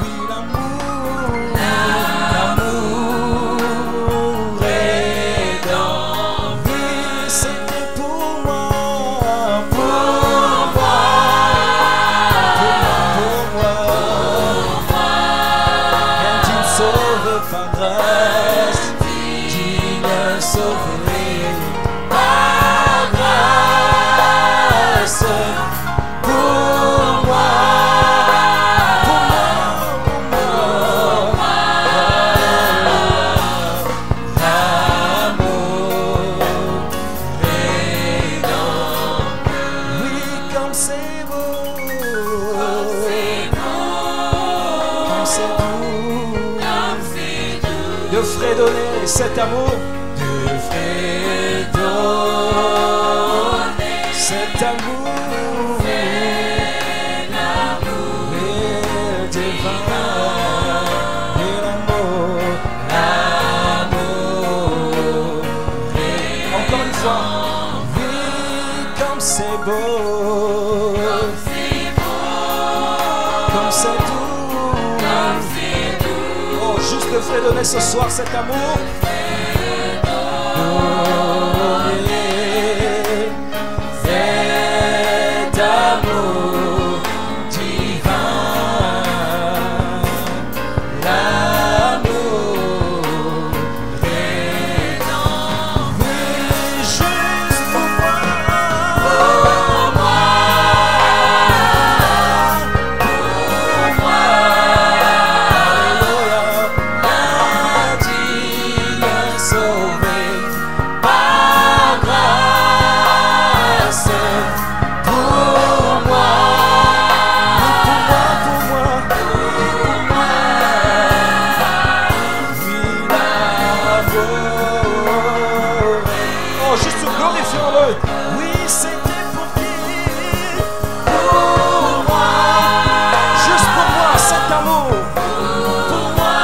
Oui, l'amour est dans. Oui, c'était pour moi, quand il sauve par grâce, qu'il a sauvé par grâce. De fredonner cet amour, de fredonner cet amour, l'amour est divin, et l'amour est. Encore une fois, oui, comme c'est beau, comme c'est doux. Juste de fredonner ce soir cet amour. Cet amour divin, l'amour est en. Oui, juste pour moi, oui, c'était pour qui? Pour moi. Juste pour moi, cet amour. Pour moi.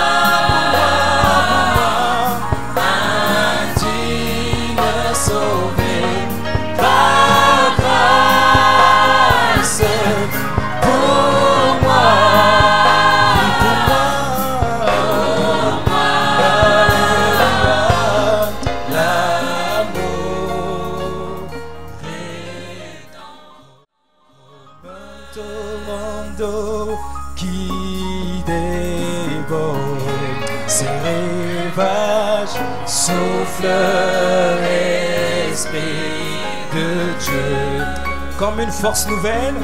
Indigne sauvé par grâce. Pour moi. Qui dévore ses rivages, souffle l'Esprit de Dieu comme une force nouvelle,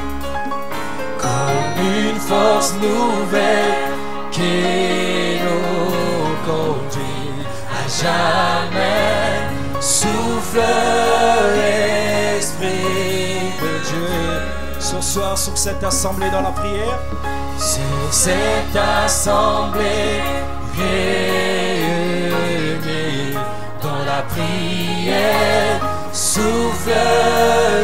qui nous conduit à jamais. Souffle l'Esprit de Dieu ce soir sur cette assemblée dans la prière, sur cette assemblée réunie dans la prière. Souffle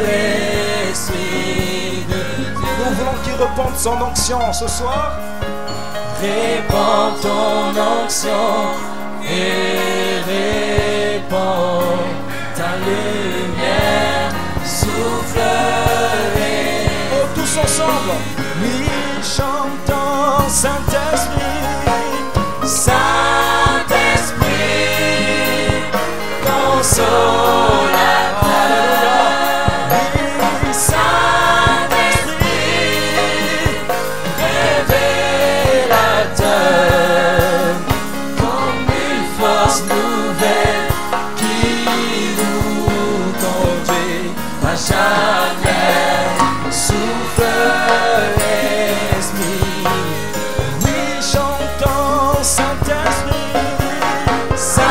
l'Esprit de Dieu. Nous voulons qu'il répande son onction ce soir. Répands ton onction et répands ta lumière. Souffle tous ensemble, oui, chantons Saint-Esprit, Saint-Esprit, consolateur, oui, Saint-Esprit, révélateur, comme une force nouvelle qui nous conduit à jamais. Souffle l'Esprit, oui, chantons Saint-Esprit, Saint-Esprit,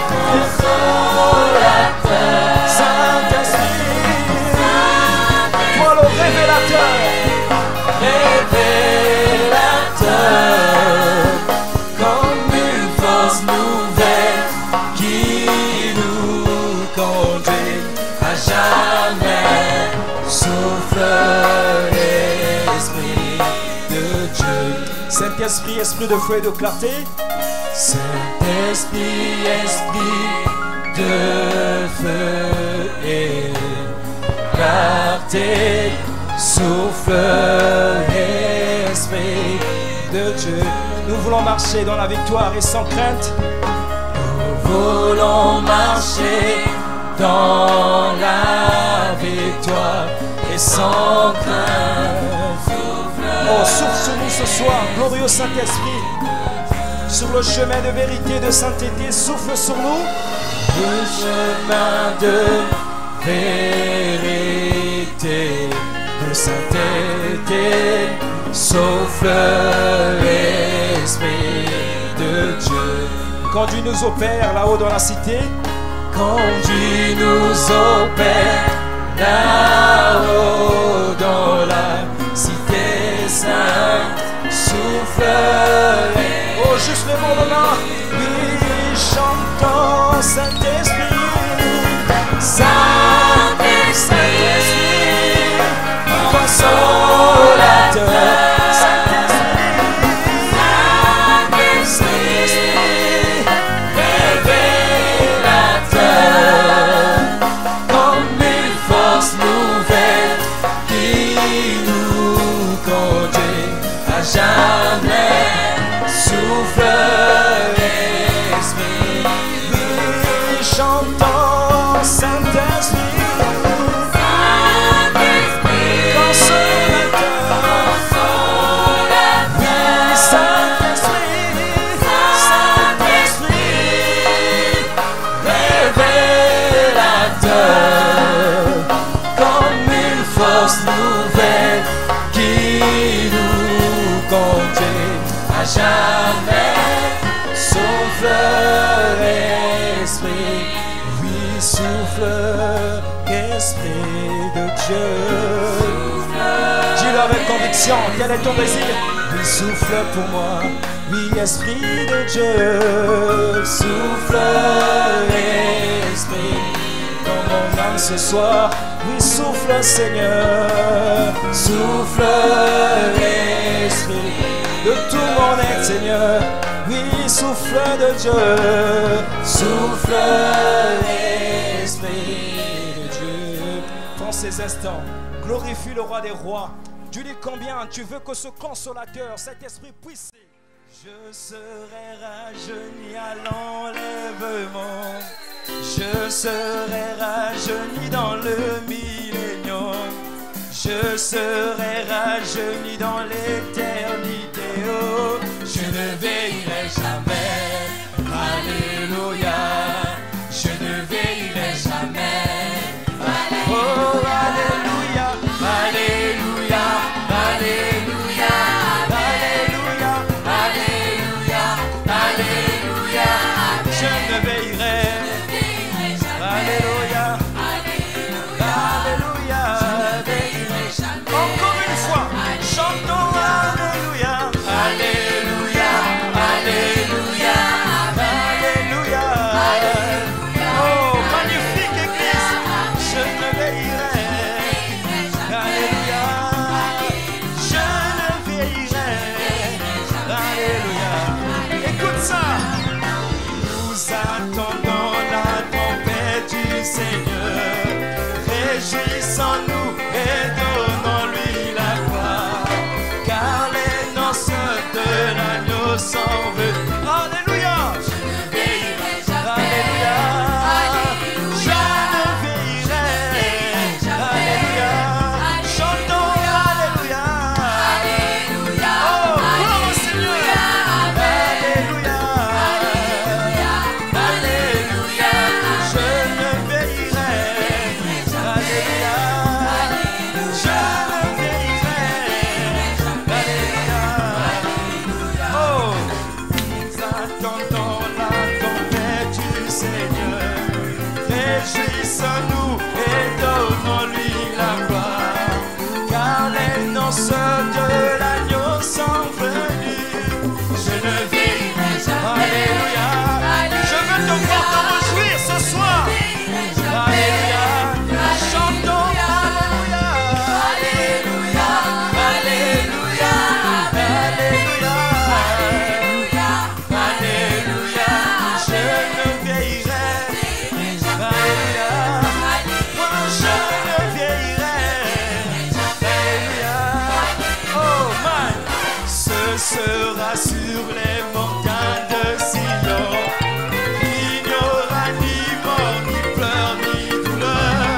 consolateur, Saint-Esprit, toi le révélateur, comme une force nouvelle qui nous conduit à jamais. Souffle l'Esprit de Dieu. Saint-Esprit, esprit de feu et de clarté. Saint-Esprit, esprit de feu et clarté. souffle, Esprit de Dieu. Nous voulons marcher dans la victoire et sans crainte. Nous voulons marcher dans la victoire et sans crainte. Oh, souffle sur nous ce soir, glorieux Saint-Esprit. Sur le chemin de vérité, de sainteté, souffle sur nous. Le chemin de vérité, de sainteté, souffle l'Esprit de Dieu. Conduis-nous au Père là-haut dans la cité. Conduis-nous au Père là-haut dans la cité sainte. Souffle. Oh, juste le bon moment. Oui, chantons Saint-Esprit. Saint-Esprit, consolateur. Jamais souffle l'Esprit. Oui, chantons Saint-Esprit. Saint-Esprit, consolateur. Oui, Saint-Esprit. Saint-Esprit, révélateur. Comme une force nouvelle qui conduit à jamais, souffle l'Esprit. Oui, souffle l'Esprit de Dieu. Dis-le avec conviction, quel est ton désir? Oui, souffle pour moi. Oui, Esprit de Dieu. Souffle l'Esprit dans mon âme ce soir. Oui, souffle Seigneur. Souffle l'Esprit de tout mon être, Seigneur. Oui, souffle de Dieu. Souffle l'Esprit de Dieu. Prends ces instants, glorifie le roi des rois. Tu dis combien tu veux que ce consolateur, cet esprit puisse. Je serai rajeuni à l'enlèvement. Je serai rajeuni dans le millénium. Je serai rajeuni dans l'éternité. Oh, je ne veillerai jamais. Alléluia. Je ne veillerai jamais. Oh, alléluia. Alléluia. Alléluia. Alléluia. Alléluia. Alléluia. Je ne veillerai. Alléluia. Alléluia. Encore une fois, chantons Alléluia. Alléluia. Alléluia. Alléluia. Oh, magnifique église, je ne veillerai. Alléluia. Je ne veillerai. Alléluia. Écoute ça. Nous attendons la trompette du Seigneur. Réjouissons-nous et donnons-lui la gloire, car les noces de l'agneau sont venues. Alléluia. Je ne veillerai jamais. Alléluia. Je ne veillerai. Alléluia. Chantons Alléluia. Alléluia. Oh, gloire au Seigneur. Alléluia. Alléluia. Je ne veillerai. Alléluia. Je sera sur les montagnes de Sion. Il n'y aura ni mort, ni pleurs, ni douleur.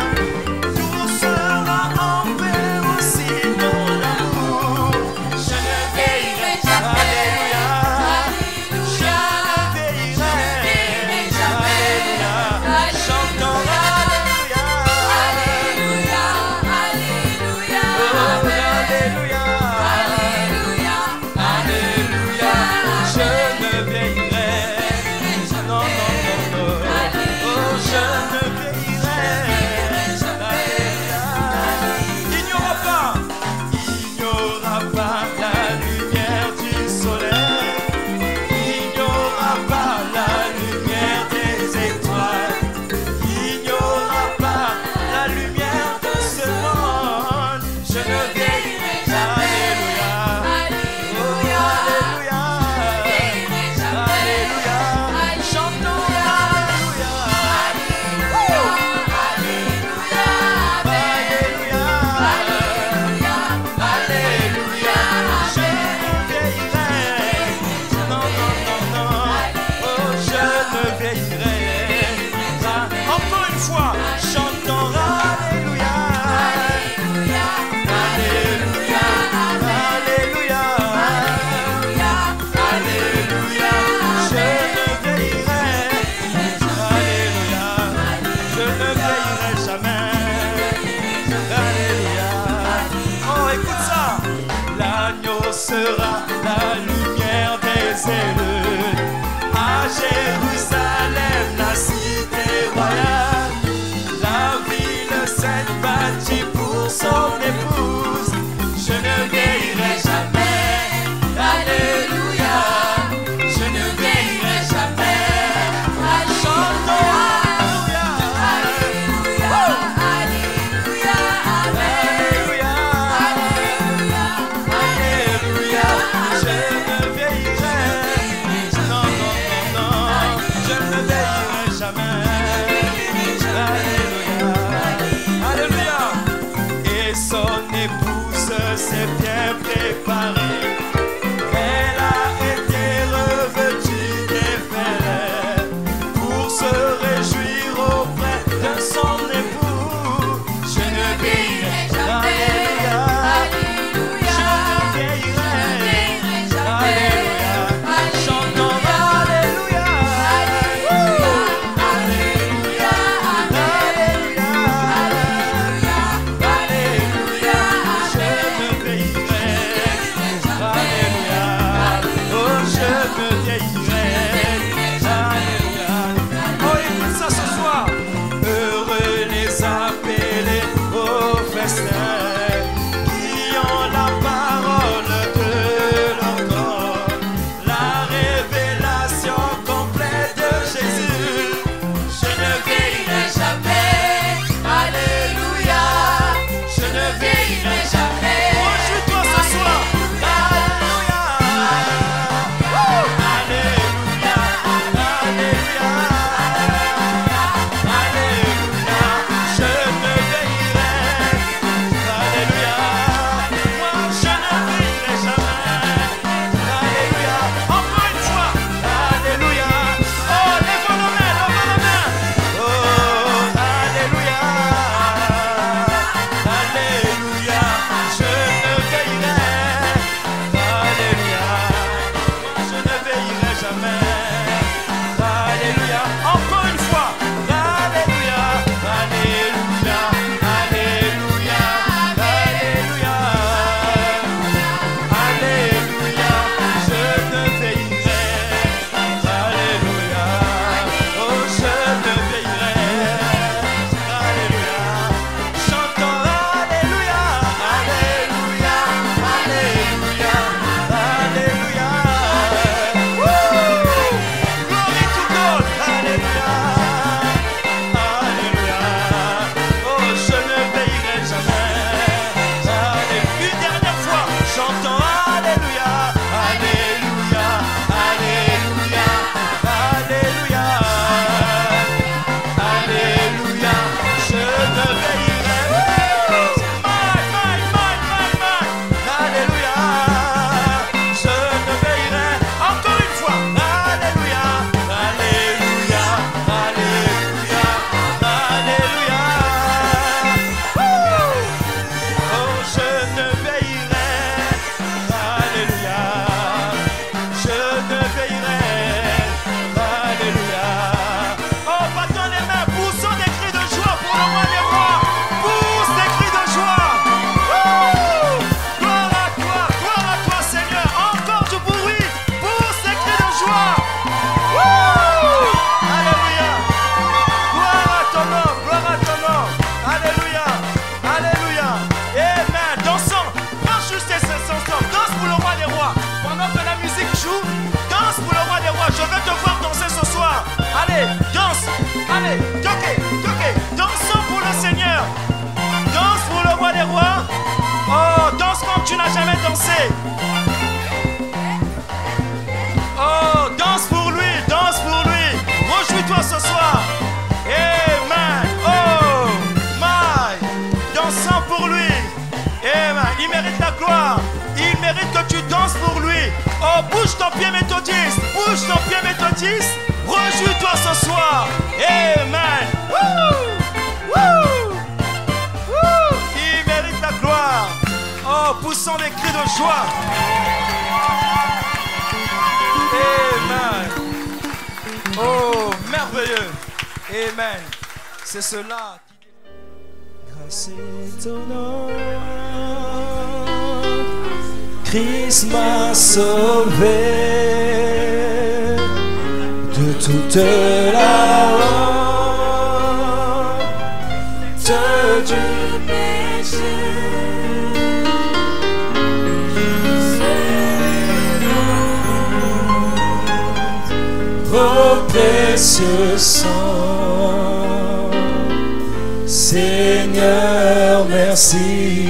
Tout sera en paix aussi dans l'amour. Je ne veillerai jamais. Alléluia. Je ne veillerai jamais. Alléluia. Chantons Alléluia. Alléluia. Alléluia. Oh, Alléluia. Alléluia, je ne veillerai, non, non, non, non, oh, je ne veillerai, Alléluia. Il n'y aura pas la lumière du soleil, il n'y aura pas la lumière des étoiles, il n'y aura pas la lumière de ce monde, je ne veillerai, Alléluia. Sera la lumière des élus à Jérusalem, la cité royale, la ville sainte bâtie pour son épouse. Je ne veillerai jamais, Alléluia, je ne veillerai jamais. Chantons Alléluia, Alléluia, Alléluia, Alléluia. Je ne veillerai, non, non, non, non, je ne veillerai jamais. Alléluia, Alléluia. Et son épouse s'est bien préparée. Elle a été revêtue d'effet pour se réjouir auprès de son époux. Je ne veillerai jamais. Alléluia, je ne veillerai. Alléluia, chantons Alléluia, Alléluia, Alléluia, Alléluia, je me veillerai, Alléluia, oh je me veillerai, Alléluia, oh écoute ça ce soir, heureux les appelés au festin, qui ont la parole de leur corps, la révélation complète de Jésus. Je ne veillerai jamais, Alléluia, je ne veillerai jamais. Rejouis-toi ce soir, Alléluia, Alléluia, Alléluia, Alléluia, je ne veillerai, n'as jamais dansé. Oh, danse pour lui, danse pour lui. Réjouis-toi ce soir. Amen. Oh, my. Dansons pour lui. Amen. Il mérite la gloire. Il mérite que tu danses pour lui. Oh, bouge ton pied méthodiste. Bouge ton pied méthodiste. Réjouis-toi ce soir. Amen. Woo! Woo! Woo! Il mérite la gloire. Oh, poussons des cris de joie. Amen. Oh, merveilleux. Amen. C'est cela qui... Grâce étonnante, Christ m'a sauvé de toute la honte du péché. Ô précieux sang, Seigneur, merci.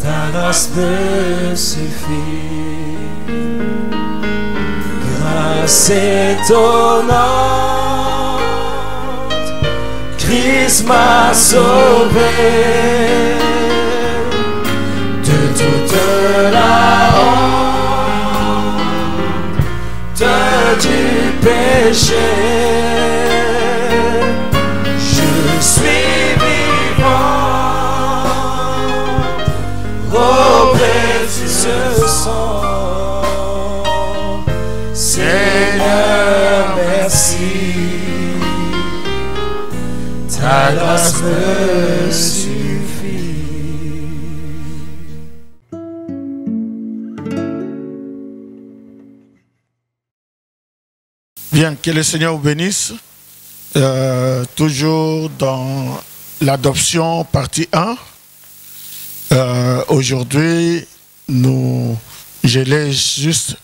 Ta grâce me suffit. Grâce étonnante, Christ m'a sauvé de toute la honte du péché. Je suis vivant au précieux sang. Seigneur, merci. Ta grâce me suffit. Bien, que le Seigneur vous bénisse. Toujours dans l'adoption partie 1. Aujourd'hui, je l'ai juste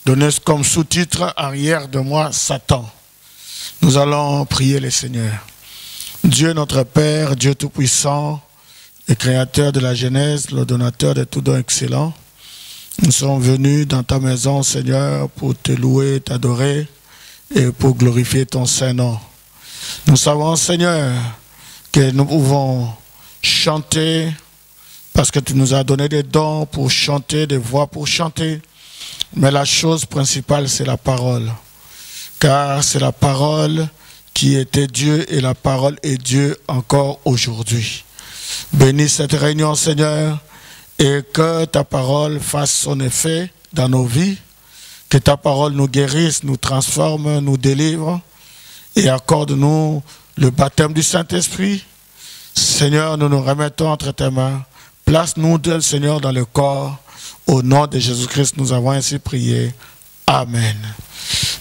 donné comme sous-titre arrière de moi, Satan. Nous allons prier le Seigneur. Dieu notre Père, Dieu Tout-Puissant, le Créateur de la Genèse, le donateur de tout don excellent. Nous sommes venus dans ta maison, Seigneur, pour te louer, t'adorer et pour glorifier ton Saint-Nom. Nous savons, Seigneur, que nous pouvons chanter parce que tu nous as donné des dons pour chanter, des voix pour chanter. Mais la chose principale, c'est la parole. Car c'est la parole qui était Dieu et la parole est Dieu encore aujourd'hui. Bénis cette réunion, Seigneur, et que ta parole fasse son effet dans nos vies, que ta parole nous guérisse, nous transforme, nous délivre et accorde-nous le baptême du Saint-Esprit. Seigneur, nous nous remettons entre tes mains. Place-nous, Seigneur, dans le corps. Au nom de Jésus-Christ, nous avons ainsi prié. Amen.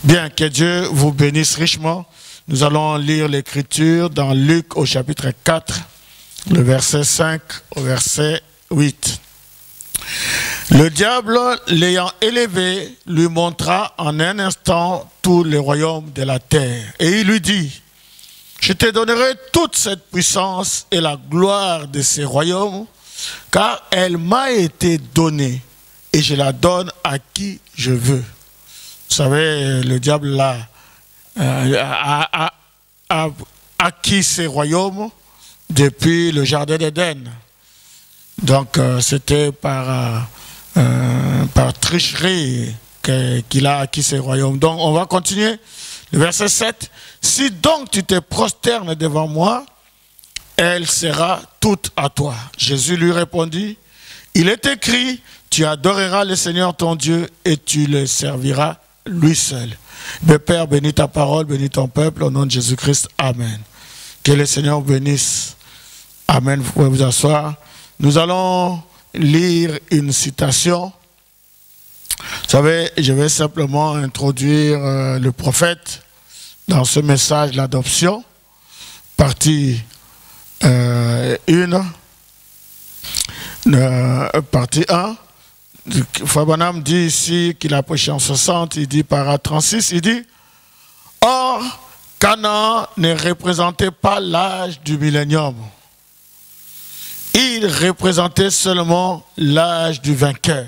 Bien, que Dieu vous bénisse richement. Nous allons lire l'Écriture dans Luc au chapitre 4, le verset 5 au verset 8. Le diable, l'ayant élevé, lui montra en un instant tous les royaumes de la terre. Et il lui dit, je te donnerai toute cette puissance et la gloire de ces royaumes, car elle m'a été donnée et je la donne à qui je veux. Vous savez, le diable a acquis ces royaumes depuis le jardin d'Éden. Donc, c'était par tricherie qu'il a acquis ces royaumes. Donc, on va continuer. Le verset 7. Si donc tu te prosternes devant moi, elle sera toute à toi. Jésus lui répondit, il est écrit, tu adoreras le Seigneur ton Dieu et tu le serviras lui seul. Mais Père, bénis ta parole, bénis ton peuple, au nom de Jésus-Christ. Amen. Que le Seigneur bénisse. Amen. Vous pouvez vous asseoir. Nous allons lire une citation. Vous savez, je vais simplement introduire le prophète dans ce message, l'adoption, partie 1, partie 1. Fabanam dit ici qu'il a prêché en 60, il dit par 36, il dit « Or, Canaan ne représentait pas l'âge du millénium. Il il représentait seulement l'âge du vainqueur,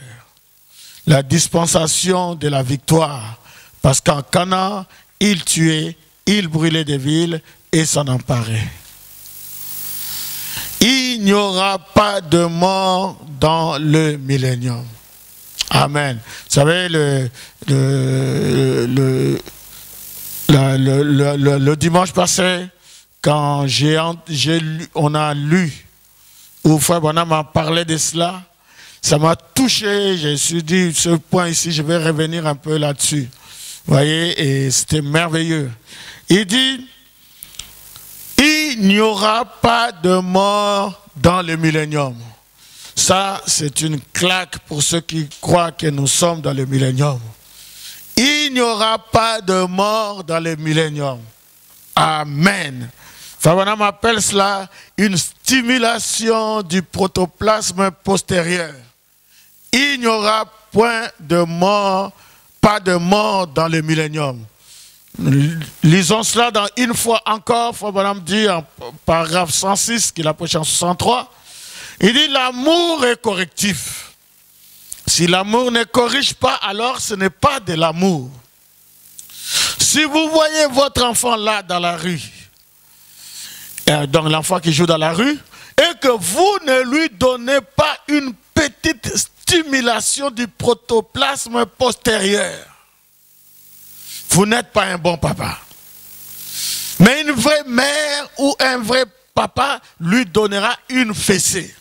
la dispensation de la victoire. Parce qu'en Canaan, il tuait, il brûlait des villes et s'en emparait. Il n'y aura pas de mort dans le millénium. Amen. Vous savez, le dimanche passé, quand on a lu, où Frère Branham m'a parlé de cela, ça m'a touché. Je me suis dit, ce point ici, je vais revenir un peu là-dessus. Vous voyez, et c'était merveilleux. Il dit, il n'y aura pas de mort dans le millénium. Ça, c'est une claque pour ceux qui croient que nous sommes dans le millénium. Il n'y aura pas de mort dans le millénium. Amen. Favanam appelle cela une stimulation du protoplasme postérieur. Il n'y aura point de mort, pas de mort dans le millénium. Lisons cela dans une fois encore. Favanam dit en paragraphe 106, qui est la prochaine 63. Il dit l'amour est correctif. Si l'amour ne corrige pas, alors ce n'est pas de l'amour. Si vous voyez votre enfant là dans la rue, donc l'enfant qui joue dans la rue, et que vous ne lui donnez pas une petite stimulation du protoplasme postérieur, vous n'êtes pas un bon papa. Mais une vraie mère ou un vrai papa lui donnera une fessée.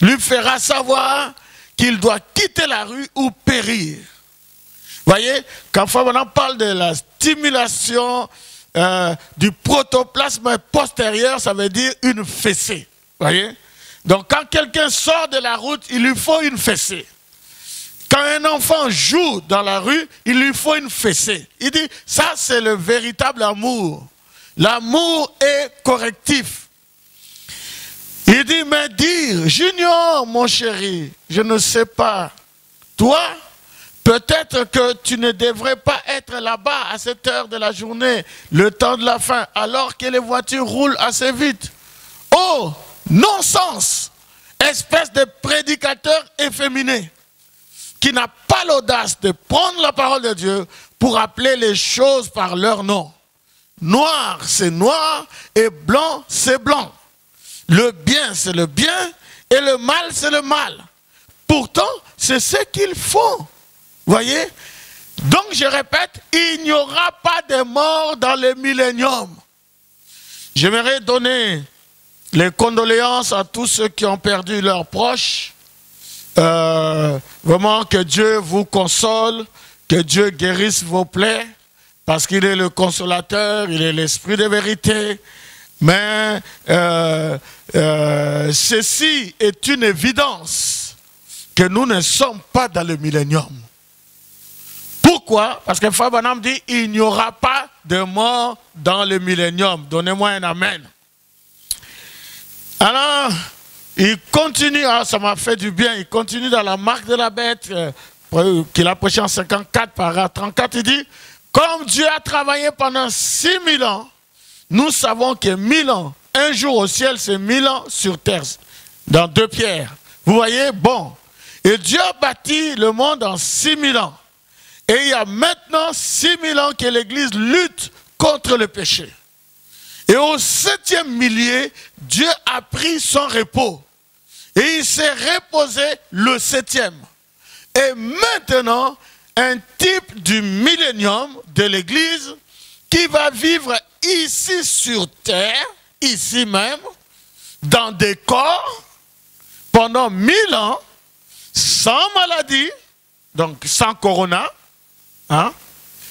Lui fera savoir qu'il doit quitter la rue ou périr. Voyez, quand on parle de la stimulation du protoplasme postérieur, ça veut dire une fessée. Voyez? Donc quand quelqu'un sort de la route, il lui faut une fessée. Quand un enfant joue dans la rue, il lui faut une fessée. Il dit, ça c'est le véritable amour. L'amour est correctif. Il dit, mais dire, Junior, mon chéri, je ne sais pas, toi, peut-être que tu ne devrais pas être là-bas à cette heure de la journée, le temps de la fin, alors que les voitures roulent assez vite. Oh, non-sens, espèce de prédicateur efféminé, qui n'a pas l'audace de prendre la parole de Dieu pour appeler les choses par leur nom. Noir, c'est noir, et blanc, c'est blanc. Le bien, c'est le bien, et le mal, c'est le mal. Pourtant, c'est ce qu'ils font. Voyez? Donc, je répète, il n'y aura pas de mort dans le millénium. J'aimerais donner les condoléances à tous ceux qui ont perdu leurs proches. Vraiment, que Dieu vous console, que Dieu guérisse vos plaies, parce qu'il est le consolateur, il est l'esprit de vérité. Mais ceci est une évidence que nous ne sommes pas dans le millénium. Pourquoi? Parce que Frère Branham dit il n'y aura pas de mort dans le millénium. Donnez-moi un amen. Alors, il continue, ça m'a fait du bien, il continue dans la marque de la bête, qu'il a prêché en 54, paragraphe 34, il dit, comme Dieu a travaillé pendant 6000 ans, nous savons que 1000 ans, un jour au ciel, c'est 1000 ans sur terre, dans 2 pierres. Vous voyez, bon. Et Dieu a bâti le monde en 6000 ans. Et il y a maintenant 6000 ans que l'Église lutte contre le péché. Et au 7e millier, Dieu a pris son repos. Et il s'est reposé le 7e. Et maintenant, un type du millénium de l'Église qui va vivre ici sur terre, ici même, dans des corps, pendant 1000 ans, sans maladie, donc sans corona, hein,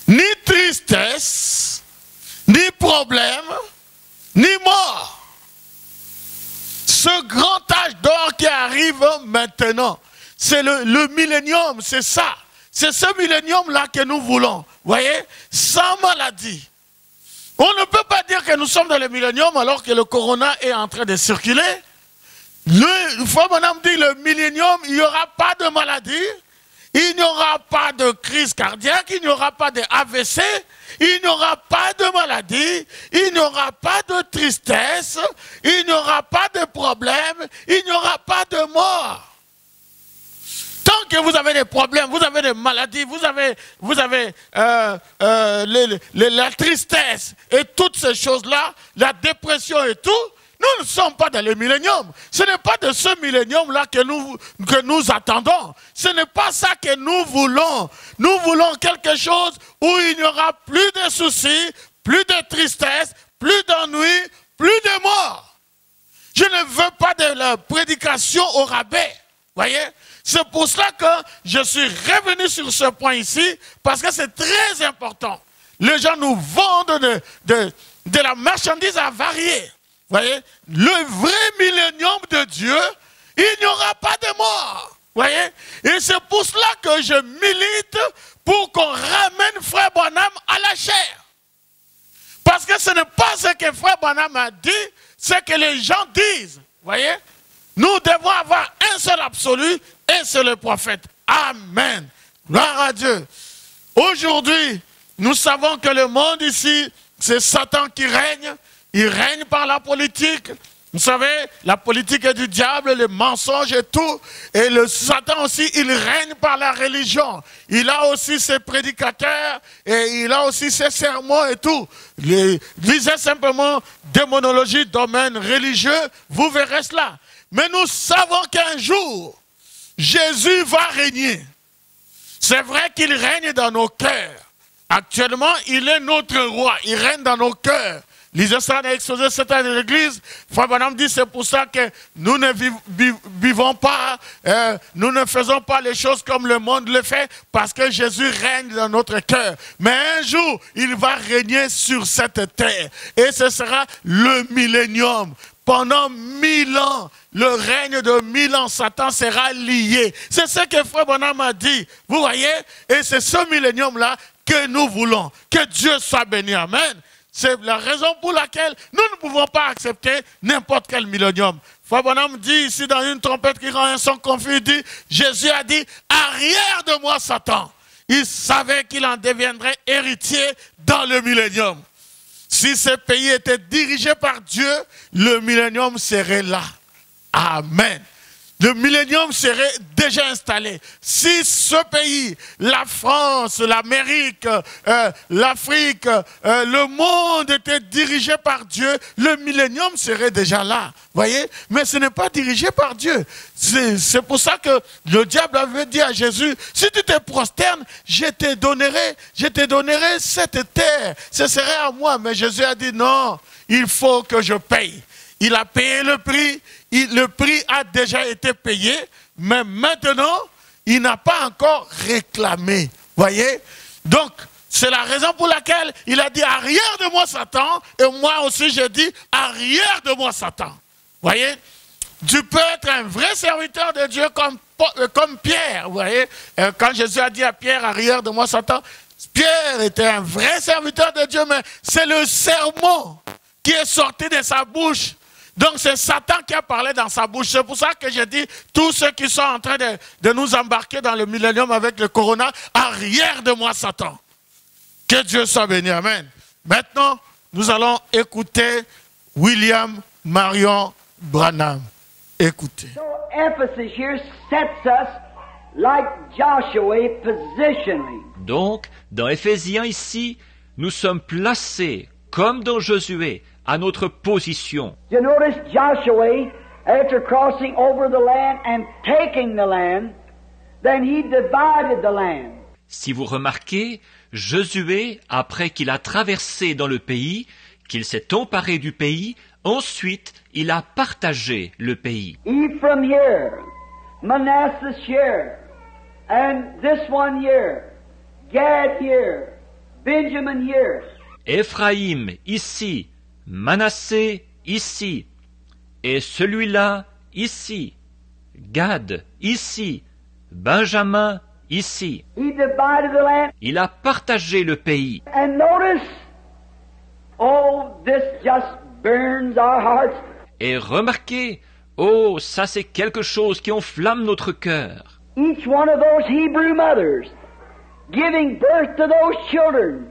ni tristesse, ni problème, ni mort. Ce grand âge d'or qui arrive maintenant, c'est le millénium, c'est ça. C'est ce millénium-là que nous voulons, voyez, sans maladie. On ne peut pas dire que nous sommes dans le millénium alors que le corona est en train de circuler. Le Frère Branham dit le millénium, il n'y aura pas de maladie, il n'y aura pas de crise cardiaque, il n'y aura pas de AVC, il n'y aura pas de maladie, il n'y aura pas de tristesse, il n'y aura pas de problème, il n'y aura pas de mort. Tant que vous avez des problèmes, vous avez des maladies, vous avez la tristesse et toutes ces choses-là, la dépression et tout, nous ne sommes pas dans le millénium. Ce n'est pas de ce millénium-là que nous attendons. Ce n'est pas ça que nous voulons. Nous voulons quelque chose où il n'y aura plus de soucis, plus de tristesse, plus d'ennui, plus de mort. Je ne veux pas de la prédication au rabais. Voyez? C'est pour cela que je suis revenu sur ce point ici, parce que c'est très important. Les gens nous vendent de la marchandise avariée. Voyez, le vrai millénium de Dieu, il n'y aura pas de mort. Voyez, et c'est pour cela que je milite pour qu'on ramène Frère Branham à la chair. Parce que ce n'est pas ce que Frère Branham a dit, c'est que les gens disent. Voyez, nous devons avoir un seul absolu, et c'est le prophète. Amen. Gloire à Dieu. Aujourd'hui, nous savons que le monde ici, c'est Satan qui règne. Il règne par la politique. Vous savez, la politique est du diable, les mensonges et tout. Et le Satan aussi, il règne par la religion. Il a aussi ses prédicateurs et il a aussi ses sermons et tout. Lisez simplement démonologie, domaine religieux, vous verrez cela. Mais nous savons qu'un jour, Jésus va régner. C'est vrai qu'il règne dans nos cœurs. Actuellement, il est notre roi. Il règne dans nos cœurs. Lisez ça dans l'Exposé 7 de l'Église. Frère Branham dit c'est pour ça que nous ne vivons pas, nous ne faisons pas les choses comme le monde le fait, parce que Jésus règne dans notre cœur. Mais un jour, il va régner sur cette terre. Et ce sera le millénium. Pendant 1000 ans, le règne de 1000 ans, Satan sera lié. C'est ce que Frère Branham a dit. Vous voyez? Et c'est ce millénium-là que nous voulons. Que Dieu soit béni. Amen. C'est la raison pour laquelle nous ne pouvons pas accepter n'importe quel millénium. Frère Branham dit ici dans une trompette qui rend un son confus, il dit, Jésus a dit, arrière de moi Satan. Il savait qu'il en deviendrait héritier dans le millénium. Si ce pays était dirigé par Dieu, le millénium serait là. Amen. Le millénium serait déjà installé. Si ce pays, la France, l'Amérique, l'Afrique, le monde était dirigé par Dieu, le millénium serait déjà là. Voyez? Mais ce n'est pas dirigé par Dieu. C'est pour ça que le diable avait dit à Jésus, si tu te prosternes, je te donnerai cette terre. Ce serait à moi. Mais Jésus a dit non, il faut que je paye. Il a payé le prix. Le prix a déjà été payé, mais maintenant, il n'a pas encore réclamé. Voyez? Donc, c'est la raison pour laquelle il a dit arrière de moi Satan, et moi aussi j'ai dit arrière de moi Satan. Voyez? Tu peux être un vrai serviteur de Dieu comme Pierre. Vous voyez? Quand Jésus a dit à Pierre arrière de moi Satan, Pierre était un vrai serviteur de Dieu, mais c'est le sermon qui est sorti de sa bouche. Donc c'est Satan qui a parlé dans sa bouche. C'est pour ça que j'ai dit, tous ceux qui sont en train de nous embarquer dans le millénium avec le corona, arrière de moi Satan. Que Dieu soit béni. Amen. Maintenant, nous allons écouter William Marion Branham. Écoutez. So Ephesus here sets us like Joshua positionally. Donc, dans Éphésiens ici, nous sommes placés, comme dans Josué, à notre position. You notice Joshua, after crossing over the land and taking the land, then he divided the land. Si vous remarquez, Josué, après qu'il a traversé dans le pays, qu'il s'est emparé du pays, ensuite il a partagé le pays. Ephraim here, Manasseh here, and this one here, Gad here, Benjamin here. Éphraïm ici, Manassé ici, et celui-là ici, Gad ici, Benjamin ici. He divided the land. Il a partagé le pays. And notice, oh, this just burns our hearts. Et remarquez, oh, ça c'est quelque chose qui enflamme notre cœur. Each one of those Hebrew mothers giving birth to those children,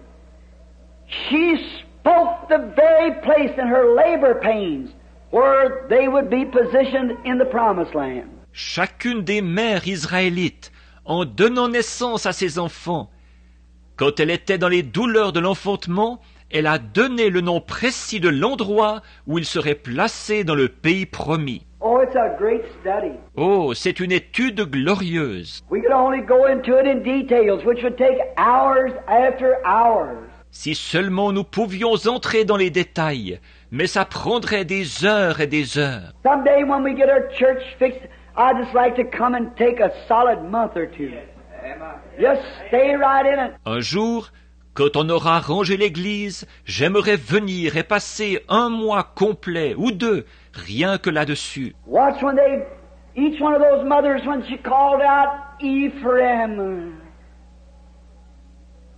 she spoke the very place in her labor pains where they would be positioned in the promised land. Chacune des mères israélites, en donnant naissance à ses enfants, quand elle était dans les douleurs de l'enfantement, elle a donné le nom précis de l'endroit où il serait placé dans le pays promis. Oh, it's a great study. Oh, c'est une étude glorieuse. We could only go into it in details, which would take hours after hours. Si seulement nous pouvions entrer dans les détails, mais ça prendrait des heures et des heures. Someday when we get our church fixed, I'd just like to come and take a solid month or two. Just stay right in it. Un jour, quand on aura rangé l'église, j'aimerais venir et passer un mois complet ou deux, rien que là-dessus. Watch when each one of those mothers, when she called out Ephraim,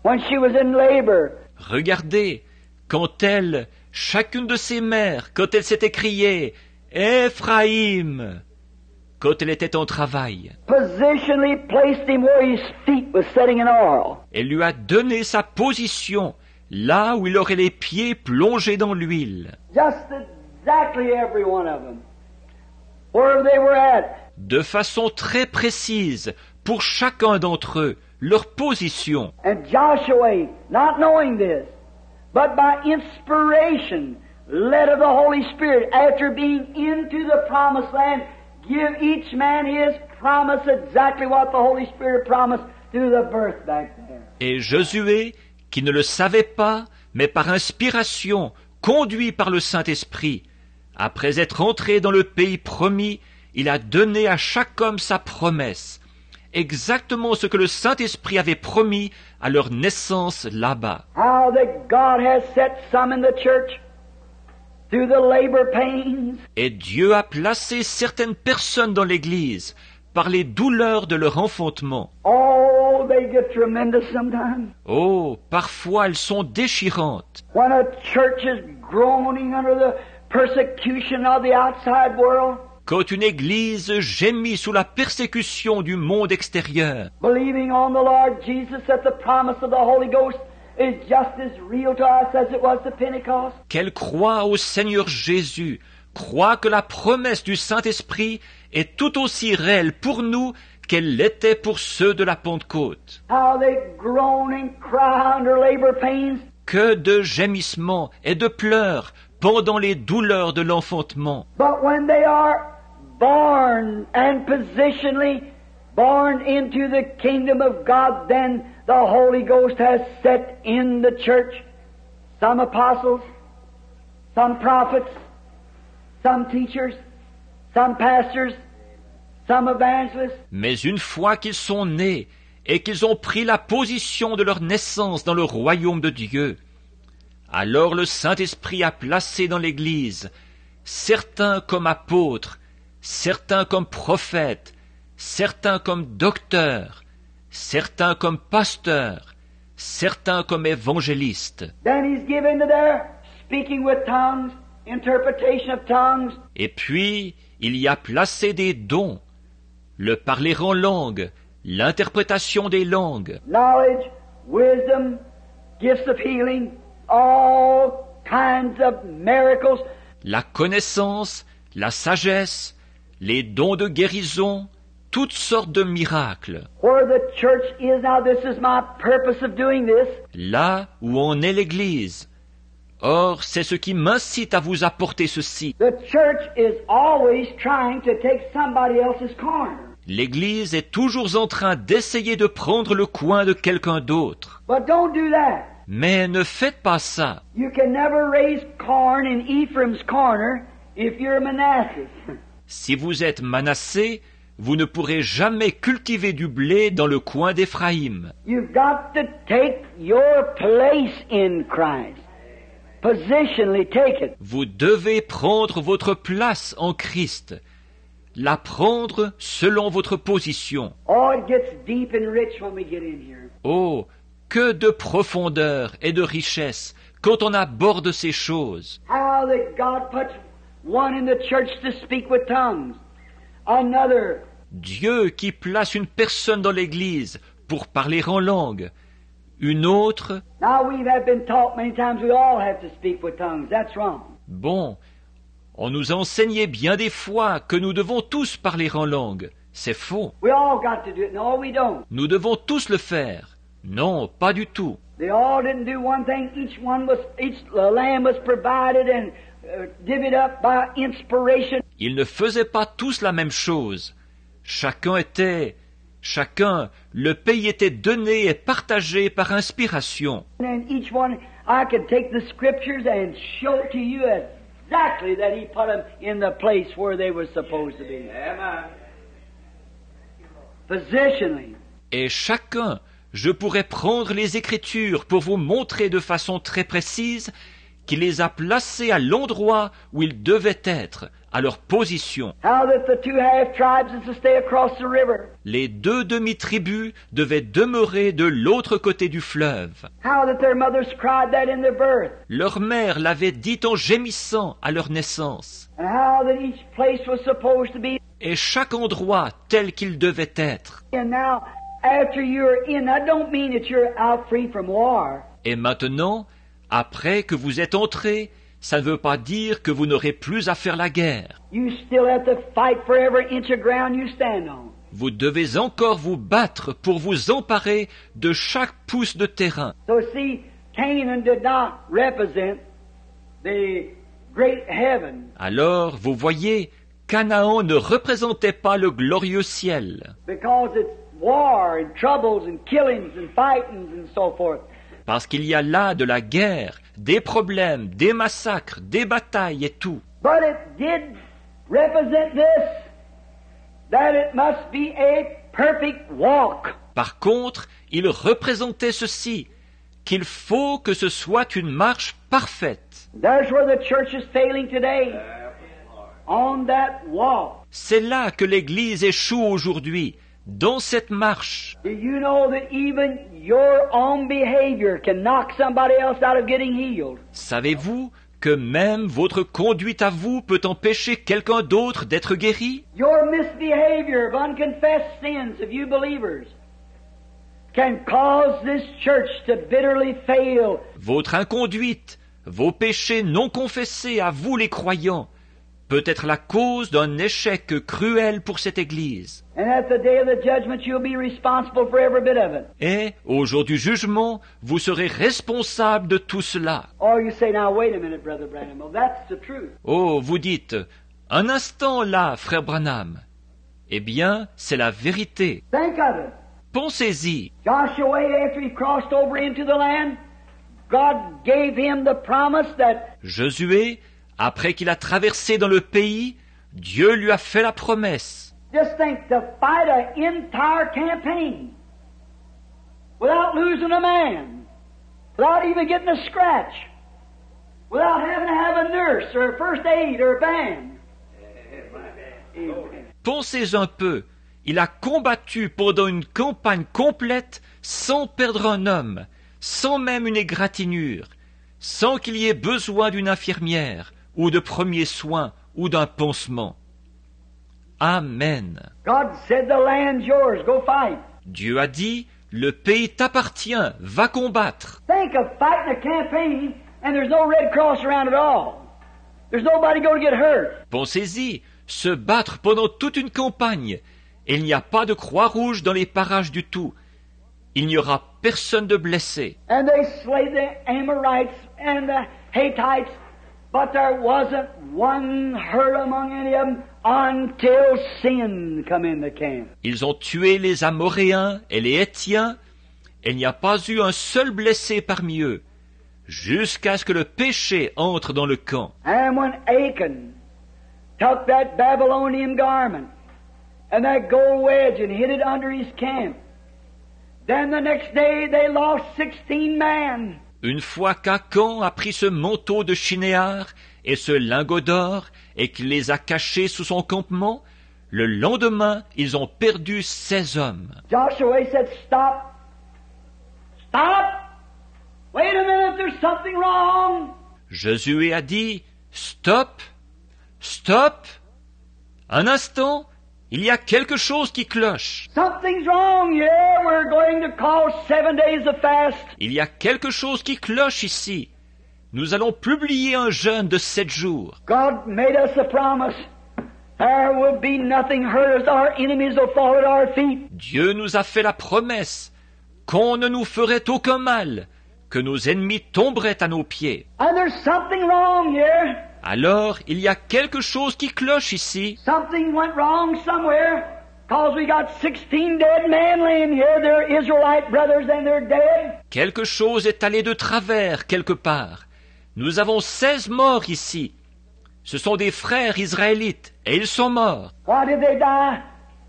when she was in labor. Regardez, quand elle, chacune de ses mères, quand elle s'était criée « Ephraïm », quand elle était en travail, Positionally placed him where his feet was setting in oil. elle lui a donné sa position, là où il aurait les pieds plongés dans l'huile. Just exactly every one of them. Wherever they were at. De façon très précise, pour chacun d'entre eux, leur position. And Joshua, not knowing this, but by inspiration, led of the Holy Spirit, after being into the promised land, give each man his promise exactly what the Holy Spirit promised through the birth back there. Et Josué, qui ne le savait pas, mais par inspiration, conduit par le Saint-Esprit, après être entré dans le pays promis, il a donné à chaque homme sa promesse, exactement ce que le Saint-Esprit avait promis à leur naissance là-bas. How that God has set some in the church through the labor pains. Et Dieu a placé certaines personnes dans l'Église par les douleurs de leur enfantement. Oh, they get tremendous sometimes. Oh, parfois elles sont déchirantes. When a church is groaning under the persecution of the outside world, Quand une Église gémit sous la persécution du monde extérieur, believing on the Lord Jesus that the promise of the Holy Ghost is just as real to us as it was to Pentecost. qu'elle croit au Seigneur Jésus, croit que la promesse du Saint-Esprit est tout aussi réelle pour nous qu'elle l'était pour ceux de la Pentecôte. How they groan and cry under labor pains. Que de gémissements et de pleurs pendant les douleurs de l'enfantement. But when they are born and positionally born into the kingdom of God, then the Holy Ghost has set in the church some apostles, some prophets, some teachers, some pastors, some evangelists. Mais une fois qu'ils sont nés et qu'ils ont pris la position de leur naissance dans le royaume de Dieu, alors le Saint-Esprit a placé dans l'Église certains comme apôtres, certains comme prophètes, certains comme docteurs, certains comme pasteurs, certains comme évangélistes. Then He's given to their speaking with tongues, interpretation of tongues, Et puis, il y a placé des dons, le parler en langue, l'interprétation des langues, knowledge, wisdom, gifts of healing, all kinds of miracles. la connaissance, la sagesse, les dons de guérison, toutes sortes de miracles. Where the church is now, this is my purpose of doing this. Là où en est l'Église. Or, c'est ce qui m'incite à vous apporter ceci. The church is always trying to take somebody else's corner. L'Église est toujours en train d'essayer de prendre le coin de quelqu'un d'autre. But don't do that. Mais ne faites pas ça. You can never raise corn in Ephraim's corner if you're Manasseh. Si vous êtes Manassé, vous ne pourrez jamais cultiver du blé dans le coin d'Éphraïm. You've got to take your place in Christ. Positionally take it. Vous devez prendre votre place en Christ, la prendre selon votre position. Oh, it gets deep and rich when we get in here. Oh, que de profondeur et de richesse quand on aborde ces choses. How that God puts one in the church to speak with tongues, another. Dieu qui place une personne dans l'Église pour parler en langue, une autre. Now we have been taught many times we all have to speak with tongues. That's wrong. Bon, On nous a enseigné bien des fois que nous devons tous parler en langue. C'est faux. We all got to do it. No, we don't. Nous devons tous le faire. Non, pas du tout. They all didn't do one thing. Each lamb was provided and divvied up by inspiration. Ils ne faisaient pas tous la même chose. Le pays était donné et partagé par inspiration. And each one, I could take the scriptures and show to you exactly that He put them in the place where they were supposed to be. Amen. Positionally. Et chacun, je pourrais prendre les Écritures pour vous montrer de façon très précise qu'il les a placés à l'endroit où ils devaient être, à leur position. How that the two half tribes is to stay across the river. Les deux demi-tribus devaient demeurer de l'autre côté du fleuve. How that their mothers cried that in their birth. Leur mère l'avait dit en gémissant à leur naissance. And how that each place was supposed to be. Et chaque endroit tel qu'il devait être. And now, after you're in, that don't mean that you're out free from war. Et maintenant, après que vous êtes entrés, ça ne veut pas dire que vous n'aurez plus à faire la guerre. You still have to fight for every inch of ground you stand on. Vous devez encore vous battre pour vous emparer de chaque pouce de terrain. So see, Canaan did not represent the great heaven. Alors, vous voyez, Canaan ne représentait pas le glorieux ciel. Because it's war and troubles and killings and fightings and so forth. Parce qu'il y a là de la guerre, des problèmes, des massacres, des batailles et tout. But it did represent this, that it must be a perfect walk. Par contre, il représentait ceci, qu'il faut que ce soit une marche parfaite. There's where the church is failing today, on that walk. C'est là que l'Église échoue aujourd'hui, dans cette marche. Do you know that even your own behavior can knock somebody else out of getting healed? Savez-vous que même votre conduite à vous peut empêcher quelqu'un d'autre d'être guéri? Your misbehavior of unconfessed sins of you believers can cause this church to bitterly fail. Votre inconduite, vos péchés non confessés à vous les croyants, peut être la cause d'un échec cruel pour cette Église. And at the day of the judgment, you'll be responsible for every bit of it. Et, au jour du jugement, vous serez responsable de tout cela. Or you say, now wait a minute, Brother Branham. Well, that's the truth. Oh, vous dites, un instant là, frère Branham. Eh bien, c'est la vérité. Think of it. Pensez-y. Joshua, after he crossed over into the land, God gave him the promise that Josué, après qu'il a traversé dans le pays, Dieu lui a fait la promesse. just think to fight an entire campaign without losing a man, without even getting a scratch, without having to have a nurse or a first aid or a band. Pensez un peu, il a combattu pendant une campagne complète sans perdre un homme, sans même une égratignure, sans qu'il y ait besoin d'une infirmière, ou de premiers soins, ou d'un pansement. Amen. God said the land's yours, go fight. Dieu a dit, le pays t'appartient, va combattre. Think of fighting a campaign and there's no Red Cross around at all. There's nobody going to get hurt. Pensez-y, se battre pendant toute une campagne, et il n'y a pas de Croix-Rouge dans les parages du tout. Il n'y aura personne de blessé. And they slayed the Amorites and the Hittites, but there wasn't one hurt among any of them until sin come in the camp. Ils ont tué les Amoréens et les Hétiens, et il n'y a pas eu un seul blessé parmi eux, jusqu'à ce que le péché entre dans le camp. And when Achan took that Babylonian garment and that gold wedge and hid it under his camp, then the next day they lost 16 men. Une fois qu'Acan a pris ce manteau de Chinéar et ce lingot d'or et qu'il les a cachés sous son campement, le lendemain, ils ont perdu 16 hommes. Joshua said, stop. Stop. Wait a minute, there's something wrong. Josué a dit, stop, stop. Un instant, il y a quelque chose qui cloche. Something's wrong. Yeah, we're going to call 7 days of fast. Il y a quelque chose qui cloche ici. nous allons publier un jeûne de 7 jours. God made us a promise. There will be nothing hurt us. Our enemies will fall at our feet. Dieu nous a fait la promesse qu'on ne nous ferait aucun mal, que nos ennemis tomberaient à nos pieds. And there's something wrong here. Alors, il y a quelque chose qui cloche ici. Something went wrong somewhere. Because we got 16 dead men laying here. They're Israelite brothers and they're dead. Quelque chose est allé de travers quelque part. Nous avons 16 morts ici. Ce sont des frères israélites et ils sont morts. Why did they die?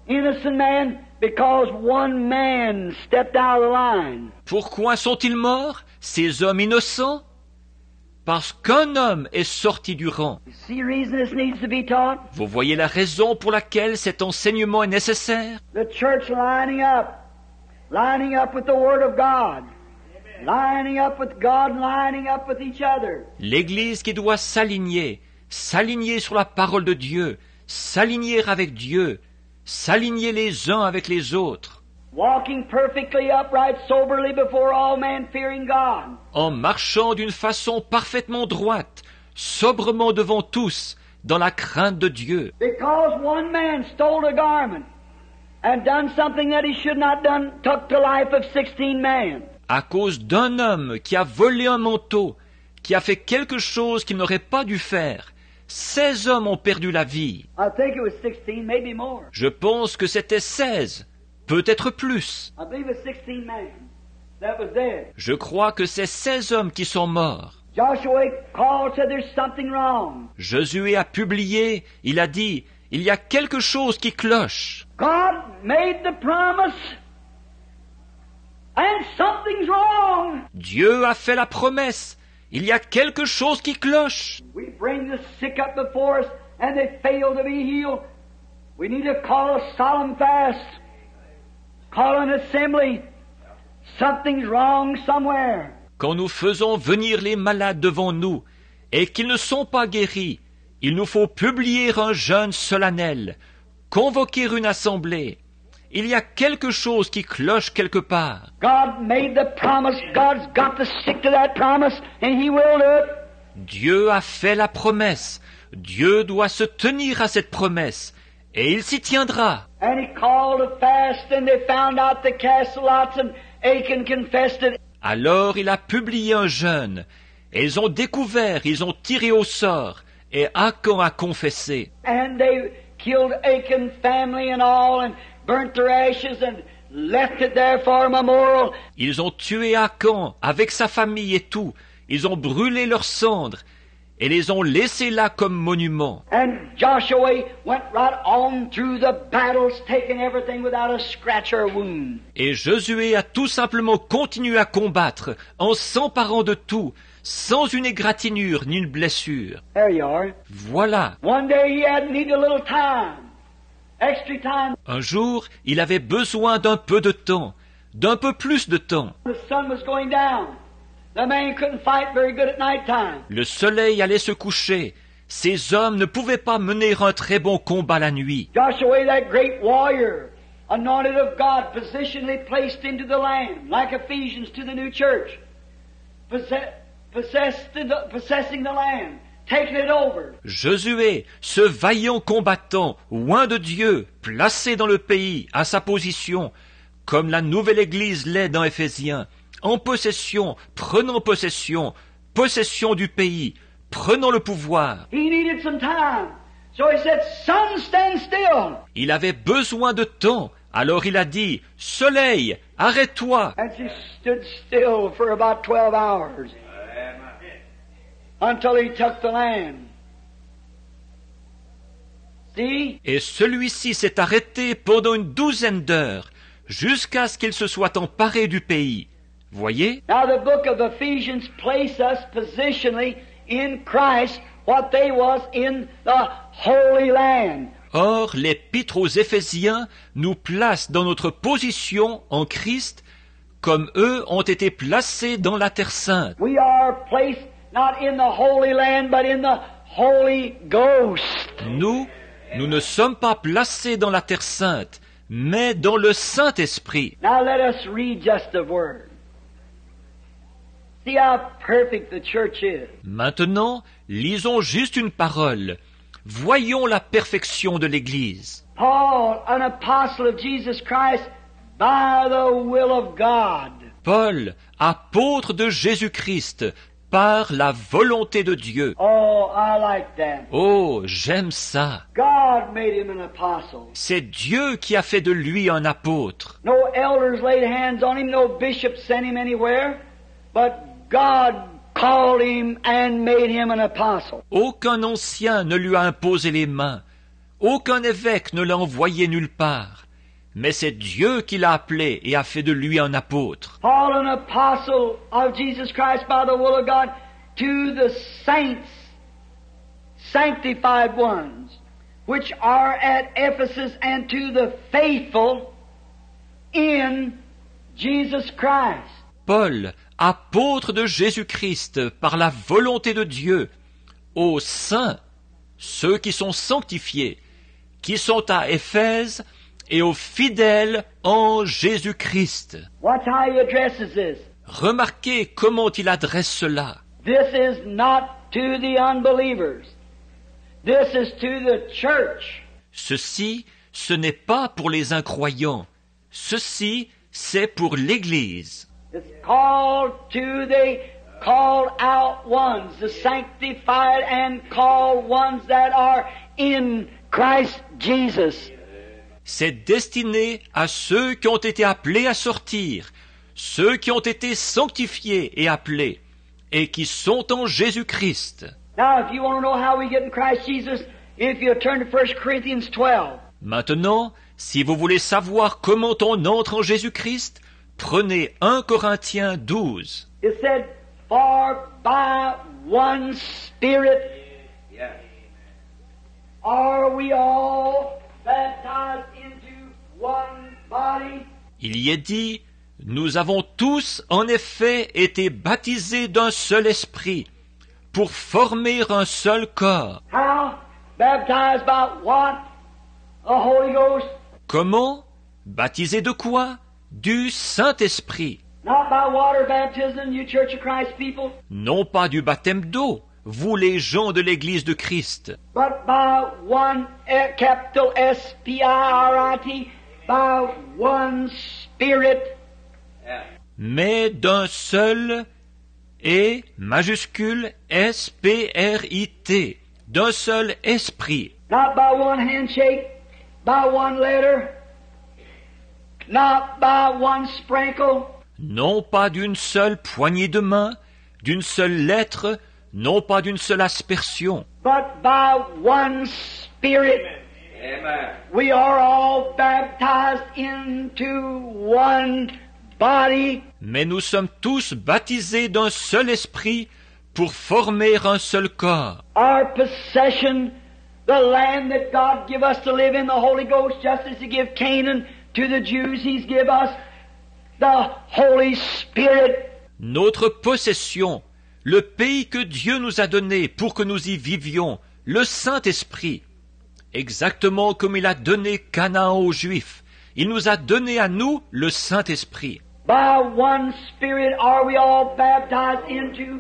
Innocent man, because one man stepped out of the line. Pourquoi sont-ils morts, ces hommes innocents? Parce qu'un homme est sorti du rang. You see the reason this needs to be taught? Vous voyez la raison pour laquelle cet enseignement est nécessaire? The church lining up with the Word of God, lining up with God, lining up with each other. L'Église qui doit s'aligner sur la parole de Dieu, s'aligner avec Dieu, s'aligner les uns avec les autres. Walking perfectly upright, soberly before all men, fearing God. En marchant d'une façon parfaitement droite, sobrement devant tous, dans la crainte de Dieu. Because one man stole a garment and done something that he should not done, took the life of 16 men. À cause d'un homme qui a volé un manteau, qui a fait quelque chose qu'il n'aurait pas dû faire, 16 hommes ont perdu la vie. I think it was 16, maybe more. Je pense que c'était 16, peut-être plus. I believe it was 16 men that was dead. Je crois que c'est 16 hommes qui sont morts. Joshua called, said there's something wrong. Josué a publié, il a dit, il y a quelque chose qui cloche. God made the promise and something's wrong. Dieu a fait la promesse, il y a quelque chose qui cloche. We bring the sick up before us and they fail to be healed. We need to call a solemn fast, call an assembly. Something's wrong somewhere. Quand nous faisons venir les malades devant nous et qu'ils ne sont pas guéris, il nous faut publier un jeûne solennel, convoquer une assemblée. Il y a quelque chose qui cloche quelque part. God made the promise. God's got to stick to that promise, and He will do it. Dieu a fait la promesse. Dieu doit se tenir à cette promesse, et il s'y tiendra. And He called a fast, and they found out the cast lots, and Achan confessed it. Alors il a publié un jeûne, et ils ont découvert, ils ont tiré au sort, et Achan a confessé. And they killed Achan's family and all, and burnt their ashes, and left it there for a memorial. Ils ont tué Achan avec sa famille et tout. Ils ont brûlé leurs cendres et les ont laissés là comme monument. And Joshua went right on through the battles, taking everything without a scratch or a wound. Et Josué a tout simplement continué à combattre en s'emparant de tout, sans une égratignure ni une blessure. There you are. Voilà. One day he had needed a little time, extra time. Un jour, il avait besoin d'un peu de temps, d'un peu plus de temps. The sun was going down. The man couldn't fight very good at night time. Le soleil allait se coucher. Ces hommes ne pouvaient pas mener un très bon combat la nuit. Joshua, that great warrior, anointed of God, positionally placed into the land, like Ephesians to the new church, possessing the land, taking it over. Josué, ce vaillant combattant, oint de Dieu, placé dans le pays, à sa position, comme la nouvelle Église l'est dans Éphésiens, en possession, prenant possession, possession du pays, prenant le pouvoir. He needed some time. So he said, sun, stand still. Il avait besoin de temps, alors il a dit, Soleil, arrête-toi. And she stood still for about 12 hours. Until he took the land. See? Et celui-ci s'est arrêté pendant une 12aine d'heures, jusqu'à ce qu'il se soit emparé du pays. Voyez? Now the book of Ephesians places us positionally in Christ what they was in the Holy Land. Or, l'épître aux Éphésiens nous place dans notre position en Christ, comme eux ont été placés dans la Terre Sainte. We are placed not in the Holy Land, but in the Holy Ghost. Nous ne sommes pas placés dans la Terre Sainte, mais dans le Saint-Esprit. Now let us read just a word. See how perfect the church is. Maintenant, lisons juste une parole. Voyons la perfection de l'Église. Paul, an apostle of Jesus Christ, by the will of God. Paul, apôtre de Jésus-Christ, par la volonté de Dieu. Oh, I like that. Oh, j'aime ça. God made him an apostle. C'est Dieu qui a fait de lui un apôtre. No elders laid hands on him, no bishops sent him anywhere, but God called him and made him an apostle. Aucun ancien ne lui a imposé les mains. Aucun évêque ne l'a envoyé nulle part. Mais c'est Dieu qui l'a appelé et a fait de lui un apôtre. Paul, an apostle of Jesus Christ by the will of God, to the saints, sanctified ones, which are at Ephesus, and to the faithful in Jesus Christ. Paul, apôtre de Jésus-Christ par la volonté de Dieu, aux saints, ceux qui sont sanctifiés, qui sont à Éphèse, et aux fidèles en Jésus-Christ. Watch how he addresses this. Remarquez comment il adresse cela. This is not to the unbelievers. This is to the church. Ceci, ce n'est pas pour les incroyants. Ceci, c'est pour l'Église. It's called to the called out ones, the sanctified and called ones that are in Christ Jesus. C'est destiné à ceux qui ont été appelés à sortir, ceux qui ont été sanctifiés et appelés, et qui sont en Jésus-Christ. Now, if you want to know how we get in Christ Jesus, if you turn to 1 Corinthians 12. Maintenant, si vous voulez savoir comment on entre en Jésus-Christ, prenez 1 Corinthiens 12. It said, for by one Spirit are we all baptized into one body. Il y est dit, nous avons tous en effet été baptisés d'un seul esprit, pour former un seul corps. How? Baptized by what? The Holy Ghost. Comment? Baptisés de quoi? Du Saint-Esprit. Not by water baptism, you Church of Christ people, Non pas du baptême d'eau, vous les gens de l'Église de Christ, but by one capital S-P-I-R-I-T, by one Spirit. mais d'un seul et majuscule S-P-R-I-T, d'un seul esprit. Not by one handshake, by one letter, not by one sprinkle, Non pas d'une seule poignée de main, d'une seule lettre, non pas d'une seule aspersion, but by one Spirit. We are all baptized into one body. mais nous sommes tous baptisés d'un seul esprit pour former un seul corps. Our possession, the land that God give us to live in, the Holy Ghost, just as He give Canaan to the Jews, He's give us the Holy Spirit. Notre possession, le pays que Dieu nous a donné pour que nous y vivions, le Saint-Esprit, exactement comme il a donné Canaan aux Juifs, il nous a donné à nous le Saint-Esprit. By one Spirit are we all baptized into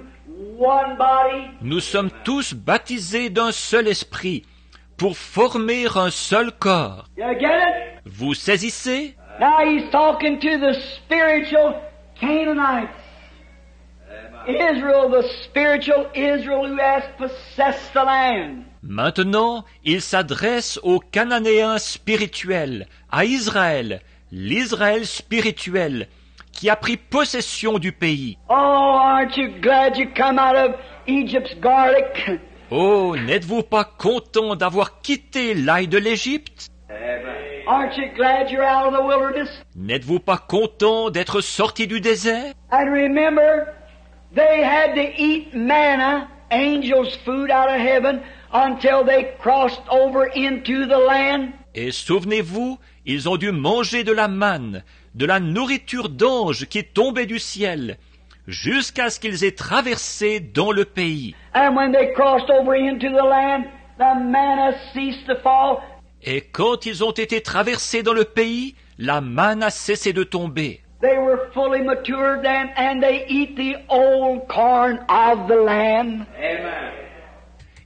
one body. Nous sommes tous baptisés d'un seul esprit pour former un seul corps. You get it? Vous saisissez? Now He's talking to the spiritual Canaanites. Israel, the spiritual Israel who has possessed the land. Maintenant, il s'adresse aux Cananéens spirituels, à Israël, l'Israël spirituel, qui a pris possession du pays. Oh, aren't you glad you come out of Egypt's garlic? Oh, n'êtes-vous pas content d'avoir quitté l'ail de l'Égypte? Aren't you glad you're out of the wilderness? N'êtes-vous pas content d'être sorti du désert? And remember, they had to eat manna, angels' food out of heaven, until they crossed over into the land. Et souvenez-vous, ils ont dû manger de la manne, de la nourriture d'ange qui tombait du ciel, jusqu'à ce qu'ils aient traversé dans le pays. And when they crossed over into the land, the manna ceased to fall. Et quand ils ont été traversés dans le pays, la manne a cessé de tomber. They were fully matured then, and they eat the old corn of the land. Amen.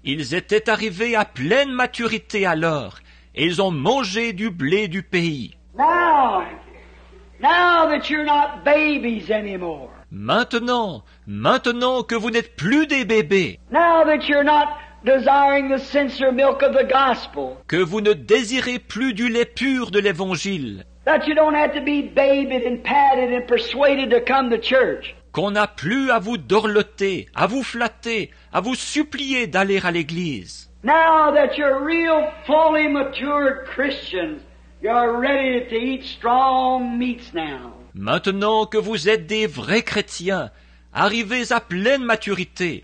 Ils étaient arrivés à pleine maturité alors, et ils ont mangé du blé du pays. Now that you're not babies anymore. Maintenant que vous n'êtes plus des bébés, Now that you're not desiring the sincere milk of the gospel. que vous ne désirez plus du lait pur de l'Évangile, That you don't have to be babied and patted and persuaded to come to church. qu'on n'a plus à vous dorloter, à vous flatter, à vous supplier d'aller à l'église. Now that you're real fully matured Christians, you're ready to eat strong meats now. Maintenant que vous êtes des vrais chrétiens, arrivés à pleine maturité,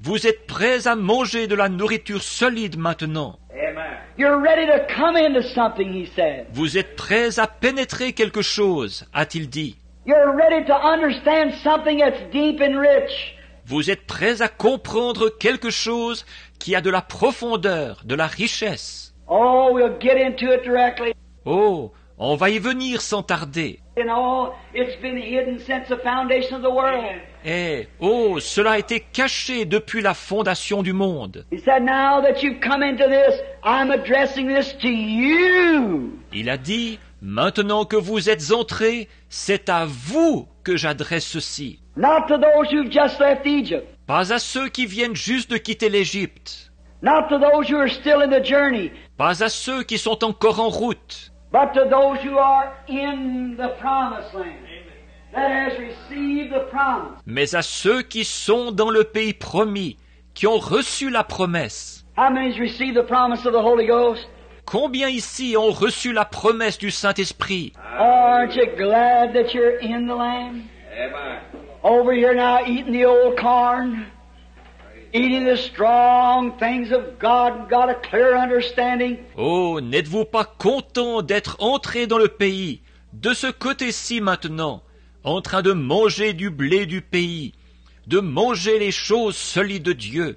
vous êtes prêts à manger de la nourriture solide maintenant. Amen. You're ready to come into something, he said. Vous êtes prêts à pénétrer quelque chose, a-t-il dit. You're ready to understand something that's deep and rich. Vous êtes prêts à comprendre quelque chose qui a de la profondeur, de la richesse. Oh, we'll get into it directly. Oh, on va y venir sans tarder. You know, it's been hidden since the foundation of the world. Oh, cela a été caché depuis la fondation du monde. He said, now that you've come into this, I'm addressing this to you. Il a dit, maintenant que vous êtes entrés, c'est à vous que j'adresse ceci. Not to those who've just left Egypt. Pas à ceux qui viennent juste de quitter l'Égypte. Not to those who are still in the journey. Pas à ceux qui sont encore en route. But to those who are in the promised land. That has received the promise. Mais à ceux qui sont dans le pays promis, qui ont reçu la promesse. How many's received the promise of the Holy Ghost? Combien ici ont reçu la promesse du Saint-Esprit? Aren't you glad that you're in the land? Amen. Over here now eating the old corn, eating the strong things of God, got a clear understanding. Oh, n'êtes-vous pas content d'être entré dans le pays, de ce côté-ci maintenant, en train de manger du blé du pays, de manger les choses solides de Dieu,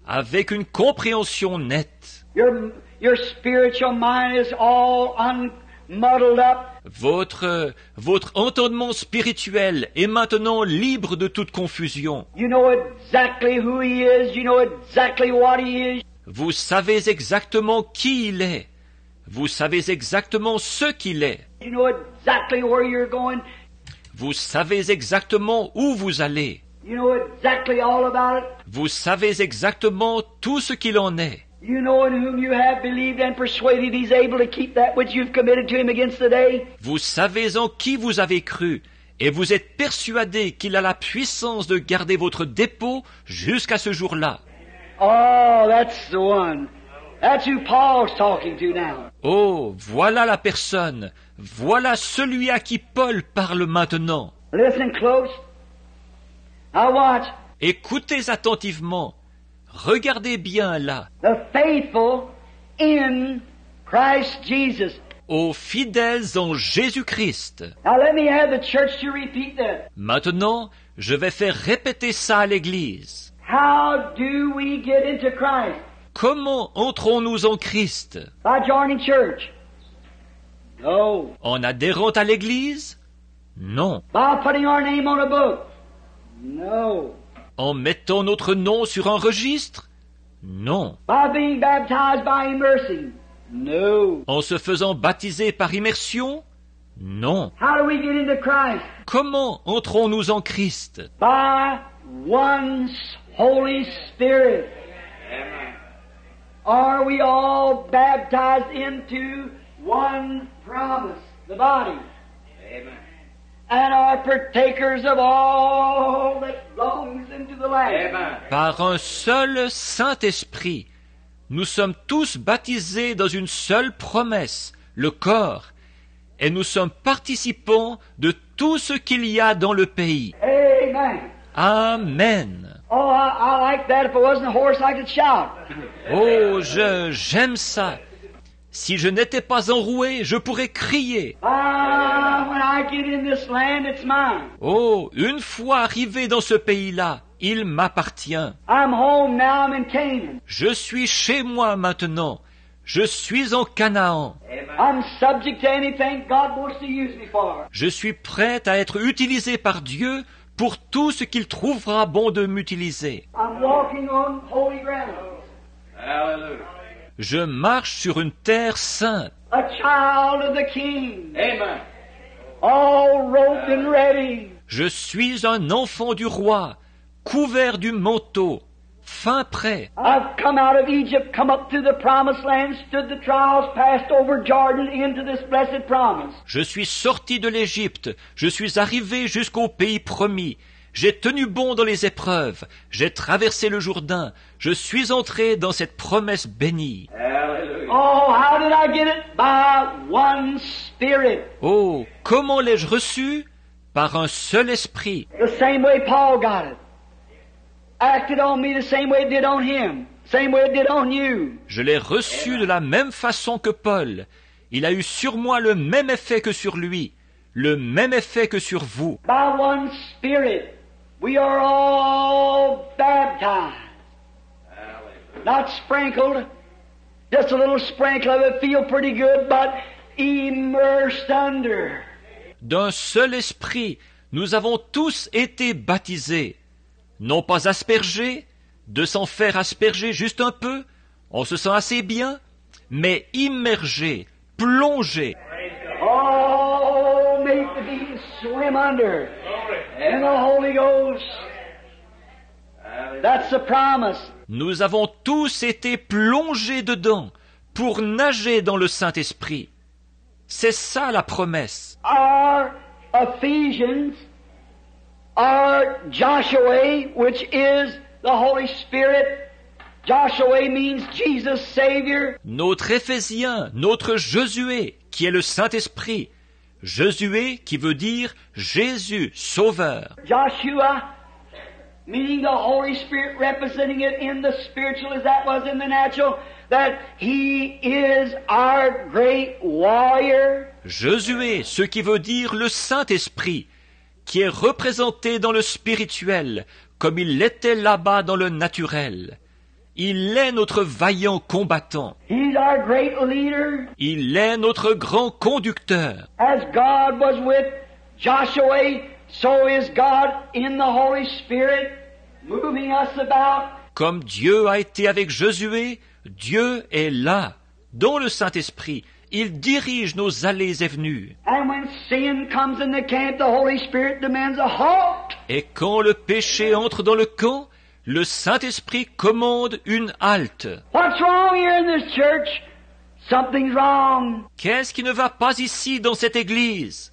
avec une compréhension nette? Your spiritual mind is all unmuddled up. Votre entendement spirituel est maintenant libre de toute confusion. You know exactly who He is. You know exactly what He is. Vous savez exactement qui il est. Vous savez exactement ce qu'il est. You know exactly where you're going. Vous savez exactement où vous allez. You know exactly all about it. Vous savez exactement tout ce qu'il en est. You know in whom you have believed and persuaded He's able to keep that which you've committed to Him against the day. Vous savez en qui vous avez cru, et vous êtes persuadé qu'il a la puissance de garder votre dépôt jusqu'à ce jour-là. Oh, that's the one. That's who Paul's talking to now. Oh, voilà la personne, voilà celui à qui Paul parle maintenant. Listen close. Now watch. Écoutez attentivement, regardez bien là, The faithful in Christ Jesus. aux fidèles en Jésus-Christ. Now let me have the church to repeat that. Maintenant, je vais faire répéter ça à l'Église. How do we get into Christ? Comment entrons-nous en Christ? By joining church? No. En adhérant à l'Église? Non. By putting our name on a book? No. En mettant notre nom sur un registre? Non. By being baptized by immersing? No. En se faisant baptiser par immersion? Non. How do we get into Christ? Comment entrons-nous en Christ? By one Holy Spirit. Are we all baptized into one promise, the body? Amen. And are partakers of all that belongs into the Lamb. Amen. Par un seul Saint-Esprit, nous sommes tous baptisés dans une seule promesse, le corps, et nous sommes participants de tout ce qu'il y a dans le pays. Amen. Amen. Oh, I like that. If it wasn't a horse, I could shout. Oh, j'aime ça. Si je n'étais pas enroué, je pourrais crier. When I get in this land, it's mine. Oh, une fois arrivé dans ce pays-là, il m'appartient. I'm home now. I'm in Canaan. Je suis chez moi maintenant. Je suis en Canaan. Amen. I'm subject to anything God wants to use me for. Je suis prêt à être utilisé par Dieu pour tout ce qu'il trouvera bon de m'utiliser. I'm walking on holy ground. Je marche sur une terre sainte. A child of the King. Amen. All robed and ready. Je suis un enfant du roi, couvert du manteau, fin prêt. I've come out of Egypt, come up to the promised land, stood the trials, passed over Jordan into this blessed promise. Je suis sorti de l'Égypte, je suis arrivé jusqu'au pays promis. J'ai tenu bon dans les épreuves, j'ai traversé le Jourdain, je suis entré dans cette promesse bénie. Oh, how did I get it? By one Spirit. Oh, comment l'ai-je reçu? Par un seul esprit. The same way Paul got it. Acted on me the same way it did on him. Same way it did on you. Je l'ai reçu de la même façon que Paul. Il a eu sur moi le même effet que sur lui, le même effet que sur vous. By one Spirit, we are all baptized. Not sprinkled. Just a little sprinkle of it, feel pretty good, but immersed under. D'un seul esprit, nous avons tous été baptisés. Non pas aspergés, de s'en faire asperger juste un peu, on se sent assez bien, mais immergés, plongés. Oh, make the deep swim under. In the Holy Ghost. That's the promise. Nous avons tous été plongés dedans pour nager dans le Saint-Esprit. C'est ça la promesse. Our Ephesians, our Joshua, which is the Holy Spirit. Joshua means Jesus Savior. Notre Éphésien, notre Josué, qui est le Saint-Esprit. Josué qui veut dire Jésus, Sauveur. Joshua, meaning the Holy Spirit, representing it in the spiritual as that was in the natural, that He is our great warrior. Josué, ce qui veut dire le Saint-Esprit, qui est représenté dans le spirituel, comme il l'était là-bas dans le naturel. Il est notre vaillant combattant. He's our great leader. Il est notre grand conducteur. As God was with Joshua, so is God in the Holy Spirit, moving us about. Comme Dieu a été avec Josué, Dieu est là, dans le Saint-Esprit. Il dirige nos allées et venues. And when sin comes in the camp, the Holy Spirit demands a halt. Et quand le péché entre dans le camp, le Saint-Esprit commande une halte. What's wrong here in this church? Something's wrong. Qu'est-ce qui ne va pas ici dans cette église?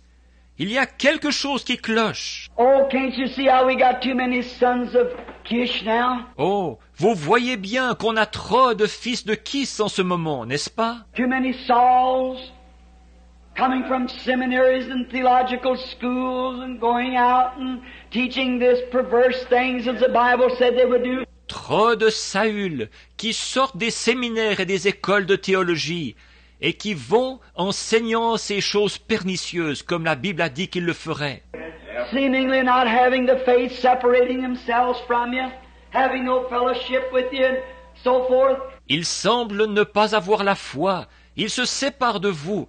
Il y a quelque chose qui cloche. Oh, can't you see how we got too many sons of Kish now? Oh, vous voyez bien qu'on a trop de fils de Kis en ce moment, n'est-ce pas? Too many Sauls coming from seminaries and theological schools and going out and teaching this perverse things as the Bible said they would do. Trop de Saül qui sortent des séminaires et des écoles de théologie et qui vont enseignant ces choses pernicieuses comme la Bible a dit qu'ils le feraient. Seemingly not having the faith, separating themselves from you, having no fellowship with you, and so forth. Ils semblent ne pas avoir la foi, ils se séparent de vous,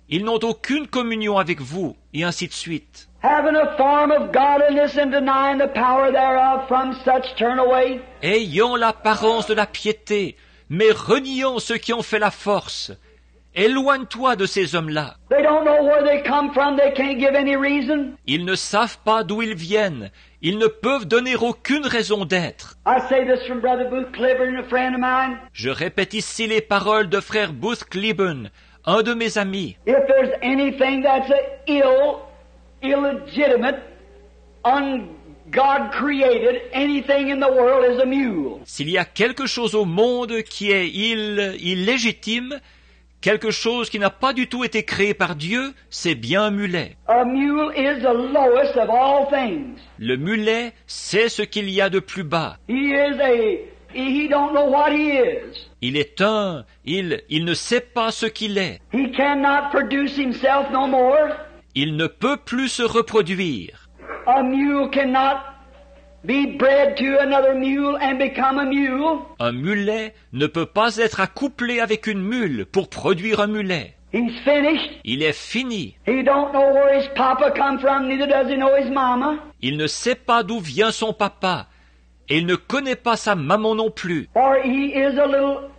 ils n'ont aucune communion avec vous, et ainsi de suite. Having a form of godliness and denying the power thereof, from such turn away. Ayant l'apparence de la piété, mais reniant ceux qui ont fait la force. Éloigne-toi de ces hommes-là. They don't know where they come from, they can't give any reason. Ils ne savent pas d'où ils viennent. Ils ne peuvent donner aucune raison d'être. I say this from Brother Booth Cliburn, a friend of mine. Je répète ici les paroles de frère Booth Cliburn, un de mes amis. If there's anything that's illegitimate, God created, anything in the world is a mule. S'il y a quelque chose au monde qui est illégitime, quelque chose qui n'a pas du tout été créé par Dieu, c'est bien un mulet. A mule is the lowest of all things. Le mulet, c'est ce qu'il y a de plus bas. He don't know what he is. Il est il ne sait pas ce qu'il est. He cannot produce himself no more. Il ne peut plus se reproduire. A mule cannot be bred to another mule and become a mule. Un mulet ne peut pas être accouplé avec une mule pour produire un mulet. He's finished. Il est fini. He don't know where his papa come from, neither does he know his mama. Il ne sait pas d'où vient son papa, et il ne connaît pas sa maman non plus. For he is a little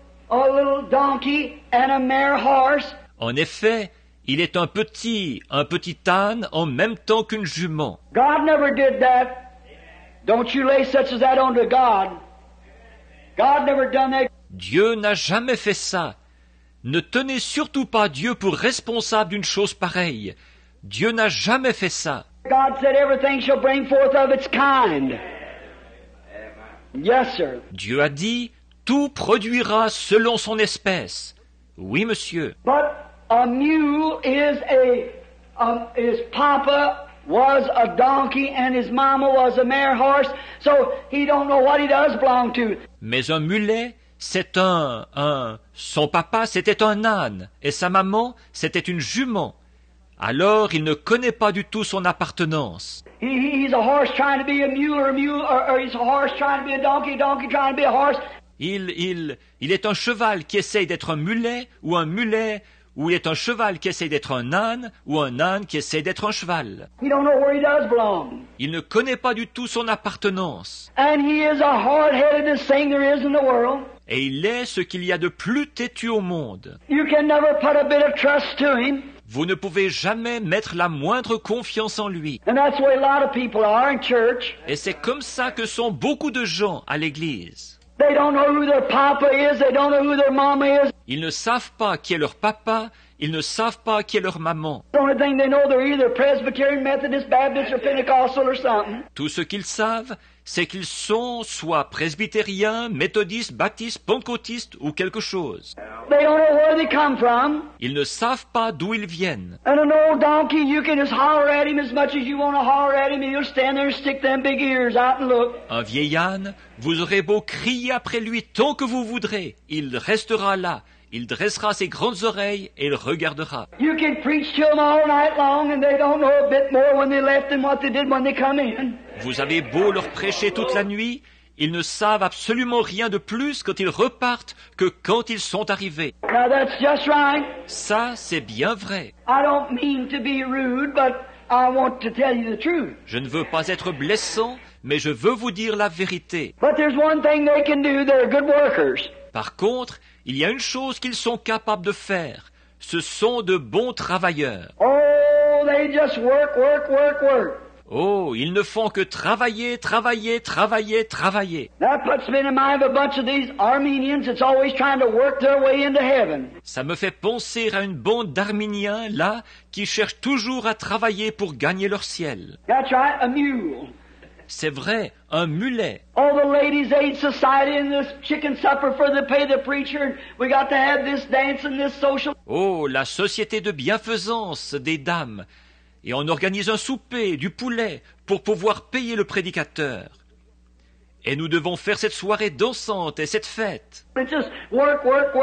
donkey and a mare horse. En effet, il est un petit âne en même temps qu'une jument. God never did that. Don't you lay such as that onto God. God never done that. Dieu n'a jamais fait ça. Ne tenez surtout pas Dieu pour responsable d'une chose pareille. Dieu n'a jamais fait ça. God said everything shall bring forth of its kind. Yes, sir. Dieu a dit, tout produira selon son espèce. Oui, monsieur. But a mule is his papa was a donkey and his mama was a mare horse, so he don't know what he does belong to. Mais un mulet, c'est son papa, c'était un âne, et sa maman, c'était une jument. Alors, il ne connaît pas du tout son appartenance. He's a horse trying to be a mule, or he's a horse trying to be a donkey trying to be a horse. Il est un cheval qui essaye d'être un mulet, ou il est un cheval qui essaye d'être un âne, ou un âne qui essaye d'être un cheval. He don't know where he does belong. Il ne connaît pas du tout son appartenance. And he is a hard-headedest thing there is in the world. Et il est ce qu'il y a de plus têtu au monde. You can never put a bit of trust to him. Vous ne pouvez jamais mettre la moindre confiance en lui. And that's the way a lot of people are in church. Et c'est comme ça que sont beaucoup de gens à l'église. They don't know who their papa is, they don't know who their mama is. Ils ne savent pas qui est leur papa, ils ne savent pas qui est leur maman. The only thing they know, they're either Presbyterian, Methodist, Baptist, or Pentecostal or something. Tout ce qu'ils savent, c'est qu'ils sont soit presbytériens, méthodistes, baptistes, pentecôtistes ou quelque chose. They don't know where they come from. Ils ne savent pas d'où ils viennent. And an old donkey, you can just holler at him as much as you want to holler at him, and he'll stand there and stick them big ears out and look. Un vieil âne, vous aurez beau crier après lui tant que vous voudrez, il restera là. Il dressera ses grandes oreilles et il regardera. You can preach to them all night long and they don't know a bit more when they left than what they did when they come in. Vous avez beau leur prêcher toute la nuit, ils ne savent absolument rien de plus quand ils repartent que quand ils sont arrivés. Now that's just right. Ça, c'est bien vrai. I don't mean to be rude, but I want to tell you the truth. Je ne veux pas être blessant, mais je veux vous dire la vérité. But there's one thing they can do, they're good workers. Par contre, il y a une chose qu'ils sont capables de faire. Ce sont de bons travailleurs. Oh, they just work. Oh, ils ne font que travailler. That puts me in mind of a bunch of these Armenians that's always trying to work their way into heaven. Ça me fait penser à une bande d'Arméniens, là, qui cherchent toujours à travailler pour gagner leur ciel. That's right, a mule. C'est vrai, un mulet. Oh, the Ladies' Aid Society and this chicken supper for the pay the preacher, and we got to have this dance and this social. Oh, la société de bienfaisance des dames. Et on organise un souper, du poulet, pour pouvoir payer le prédicateur. Et nous devons faire cette soirée dansante et cette fête. It's just work, and what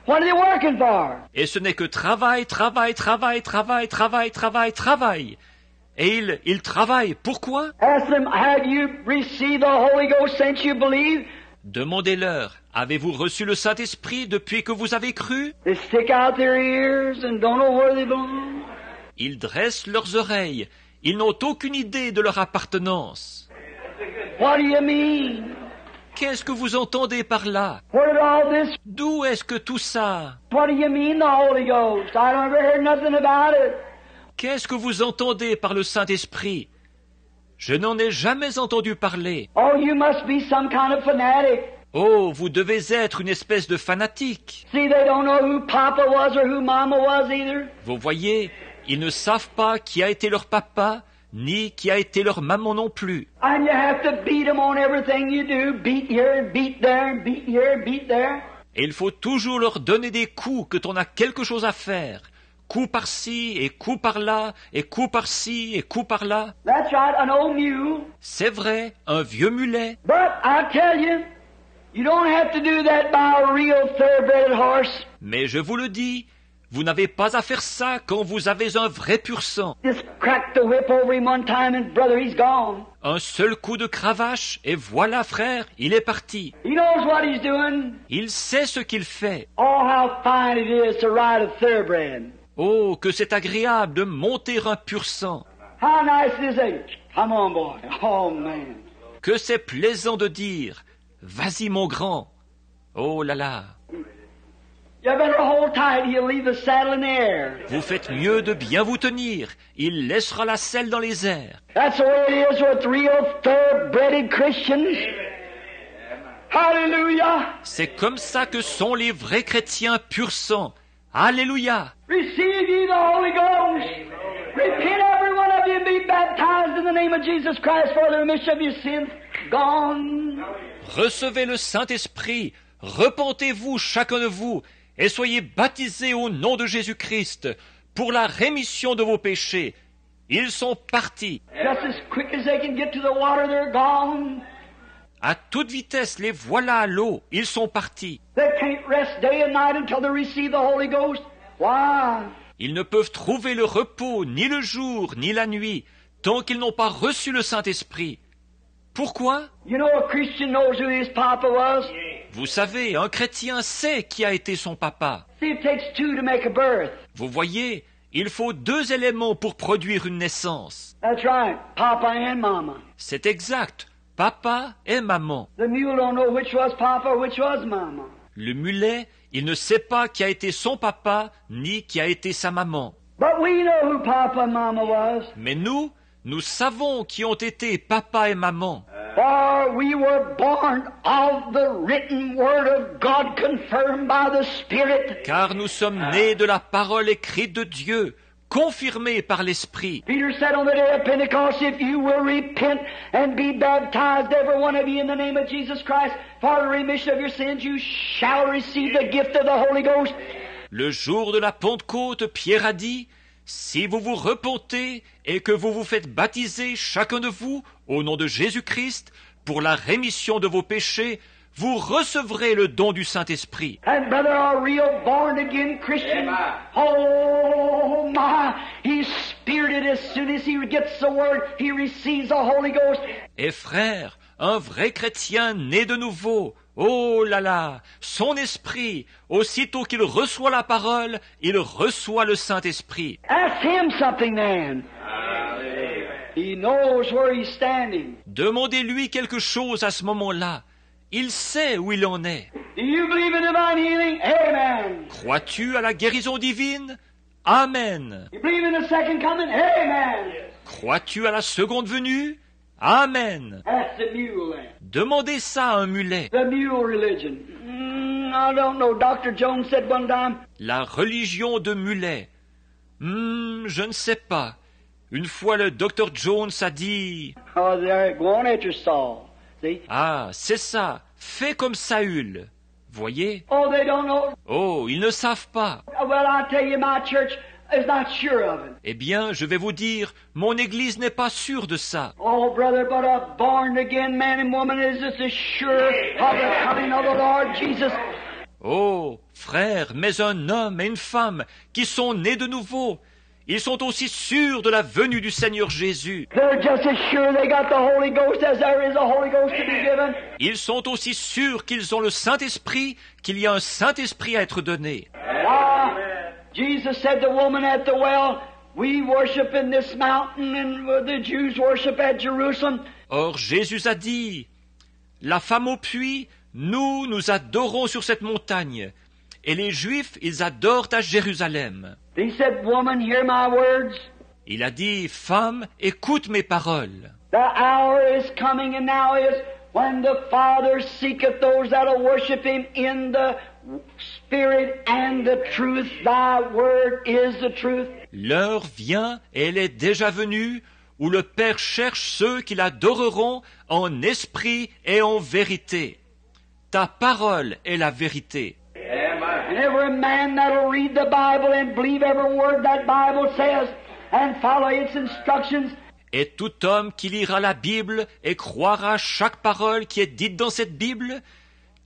are they working for? Et ce n'est que travail. Et ils travaillent. Pourquoi? Ask them, have you received the Holy Ghost since you believe? Demandez-leur, avez-vous reçu le Saint-Esprit depuis que vous avez cru? They stick out their ears and don't know where they belong. Ils dressent leurs oreilles. Ils n'ont aucune idée de leur appartenance. What do you mean? Qu'est-ce que vous entendez par là? Where did all this? D'où est-ce que tout ça? What do you mean, the Holy Ghost? I don't ever heard nothing about it. Qu'est-ce que vous entendez par le Saint-Esprit? Je n'en ai jamais entendu parler. Oh, you must be some kind of fanatic. Oh, vous devez être une espèce de fanatique. See, they don't know who Papa was or who Mama was either. Vous voyez, ils ne savent pas qui a été leur papa, ni qui a été leur maman non plus. And you have to beat them on everything you do. Beat here and beat there and beat here and beat there. Et il faut toujours leur donner des coups quand on a quelque chose à faire. Coup par-ci et coup par-là, et coup par-ci et coup par-là. That's right, an old mule. C'est vrai, un vieux mulet. But I tell you, you don't have to do that by a real thoroughbred horse. Mais je vous le dis, Vous n'avez pas à faire ça quand vous avez un vrai pur sang. Just crack the whip over him one time and brother, he's gone. Un seul coup de cravache et voilà, frère, il est parti. He knows what he's doing. Il sait ce qu'il fait. Oh, how fine it is to ride a thoroughbred. Oh, que c'est agréable de monter un pur sang. How nice it is that, come on boy, oh man. Que c'est plaisant de dire, vas-y mon grand. Oh là là. You better hold tight, he'll leave the saddle in the air. Vous faites mieux de bien vous tenir. Il laissera la selle dans les airs. That's the way it is with real thoroughbred Christians. Hallelujah. C'est comme ça que sont les vrais chrétiens pur sang. Alléluia. Receive ye the Holy Ghost. Repent every one of you and be baptized in the name of Jesus Christ for the remission of your sins. Gone. Recevez le Saint-Esprit. Repentez-vous chacun de vous et soyez baptisés au nom de Jésus-Christ pour la rémission de vos péchés. Ils sont partis. Just as quick as they can get to the water, they're gone. À toute vitesse, les voilà à l'eau. Ils sont partis. They can't rest day and night until they receive the Holy Ghost. Why? Ils ne peuvent trouver le repos ni le jour ni la nuit tant qu'ils n'ont pas reçu le Saint-Esprit. Pourquoi? You know, a Christian knows who his papa was. Vous savez, un chrétien sait qui a été son papa. See, it takes two to make a birth. Vous voyez, il faut 2 éléments pour produire une naissance. That's right, papa and mama. C'est exact, papa et maman. The mule don't know which was papa or which was mama. Le mulet, il ne sait pas qui a été son papa ni qui a été sa maman. But we know who papa and mama was. Mais nous savons qui ont été papa et maman. For we were born of the written word of God confirmed by the Spirit. Car nous sommes nés de la parole écrite de Dieu, confirmée par l'Esprit. Peter said on the day of Pentecost, if you will repent and be baptized, every one of you, in the name of Jesus Christ, for the remission of your sins, you shall receive the gift of the Holy Ghost. Le jour de la Pentecôte, Pierre a dit, si vous vous repentez et que vous vous faites baptiser chacun de vous au nom de Jésus-Christ pour la rémission de vos péchés, vous recevrez le don du Saint-Esprit. And brother, a real born-again Christian, oh my, he's spirited as soon as he gets the word, he receives the Holy Ghost. Et frère, un vrai chrétien né de nouveau, oh là là, son esprit, aussitôt qu'il reçoit la parole, il reçoit le Saint-Esprit. Ask him something then. He knows where he's standing. Demandez-lui quelque chose à ce moment-là. Il sait où il en est. Do you believe in divine healing? Amen. Crois-tu à la guérison divine? Amen. You believe in the second coming? Amen. Crois-tu à la seconde venue? Amen. That's the mule then. Demandez ça à un mulet. The mule religion. I don't know. Dr. Jones said one time, La religion de mulet. Je ne sais pas. Une fois le Dr. Jones a dit, oh, there, go on at your Saul. See? ah, c'est ça, fais comme Saül. Voyez? Oh, they don't know. Oh, ils ne savent pas. Well, I tell you, my church is not sure of it. Eh bien, je vais vous dire, mon église n'est pas sûre de ça. Oh, brother, but a born-again man and woman is just as sure of the coming of the Lord Jesus. Oh, frère, mais un homme et une femme qui sont nés de nouveau, ils sont aussi sûrs de la venue du Seigneur Jésus. They're just as sure they got the Holy Ghost as there is a Holy Ghost to be given. Ils sont aussi sûrs qu'ils ont le Saint-Esprit, qu'il y a un Saint-Esprit à être donné. Jesus said to the woman at the well, we worship in this mountain and the Jews worship at Jerusalem. Or Jésus a dit, la femme au puits, nous adorons sur cette montagne, et les Juifs, ils adorent à Jérusalem. He said, woman, hear my words. Il a dit, femme, écoute mes paroles. The hour is coming and now is when the Father seeketh those that will worship Him in the Spirit and the truth. Thy word is the truth. L'heure vient, et elle est déjà venue, où le Père cherche ceux qui l'adoreront en esprit et en vérité. Ta parole est la vérité. And every man that will read the Bible and believe every word that Bible says and follow its instructions. Et tout homme qui lira la Bible et croira chaque parole qui est dite dans cette Bible,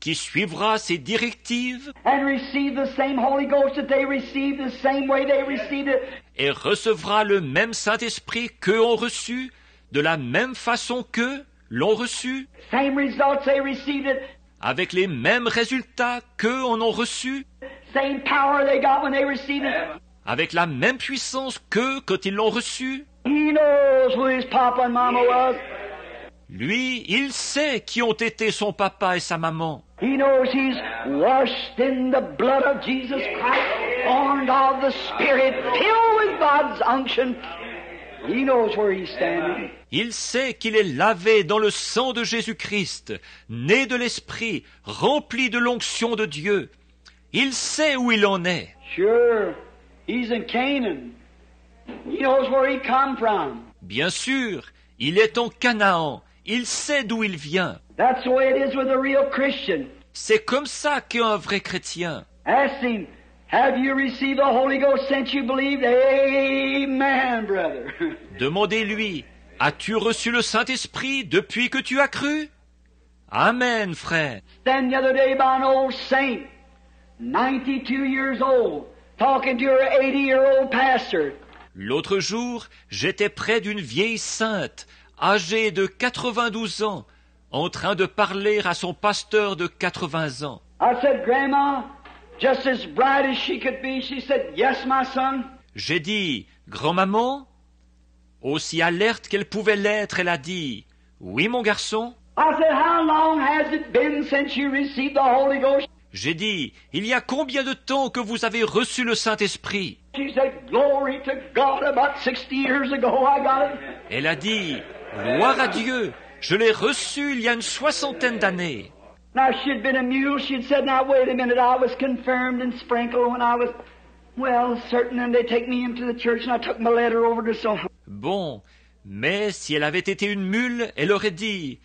qui suivra ses directives and receive the same Holy Ghost that they received, the same way they received it. et recevra le même Saint-Esprit qu'eux ont reçu, de la même façon qu'eux l'ont reçu, Same results they received it. avec les mêmes résultats qu'eux en ont reçu, Same power they got when they received it. avec la même puissance qu'eux quand ils l'ont reçu. He knows who his papa and mama was. Lui, il sait qui ont été son papa et sa maman. He knows he's washed in the blood of Jesus Christ, born of the Spirit, filled with God's unction. He knows where he's standing. Il sait qu'il est lavé dans le sang de Jésus-Christ, né de l'Esprit, rempli de l'onction de Dieu. Il sait où il en est. Sure, he's in Canaan. He knows where he come from. Bien sûr, il est en Canaan. Il sait d'où il vient. That's the way it is with a real Christian. C'est comme ça qu'est un vrai chrétien. Ask him, have you received the Holy Ghost since you believed? Amen, brother. Demandez-lui, as-tu reçu le Saint-Esprit depuis que tu as cru? Amen, frère. Stand the other day by an old saint, 92 years old, talking to her 80-year-old pastor. L'autre jour, j'étais près d'une vieille sainte, âgée de 92 ans, en train de parler à son pasteur de 80 ans. I said, Grandma, just as bright as she could be, she said, yes, my son. J'ai dit, grand-maman, aussi alerte qu'elle pouvait l'être, elle a dit, oui, mon garçon. I said, how long has it been since you received the Holy Ghost? J'ai dit, il y a combien de temps que vous avez reçu le Saint-Esprit? She said, glory to God, about 60 years ago I got it. Elle a dit, gloire à Dieu, je l'ai reçu il y a une 60aine d'années. Now, if she'd been a mule, she'd said, now, wait a minute, I was confirmed and sprinkled when I was, well, certain, and they take me into the church, and I took my letter over to so. Bon, mais si elle avait été une mule, elle aurait dit,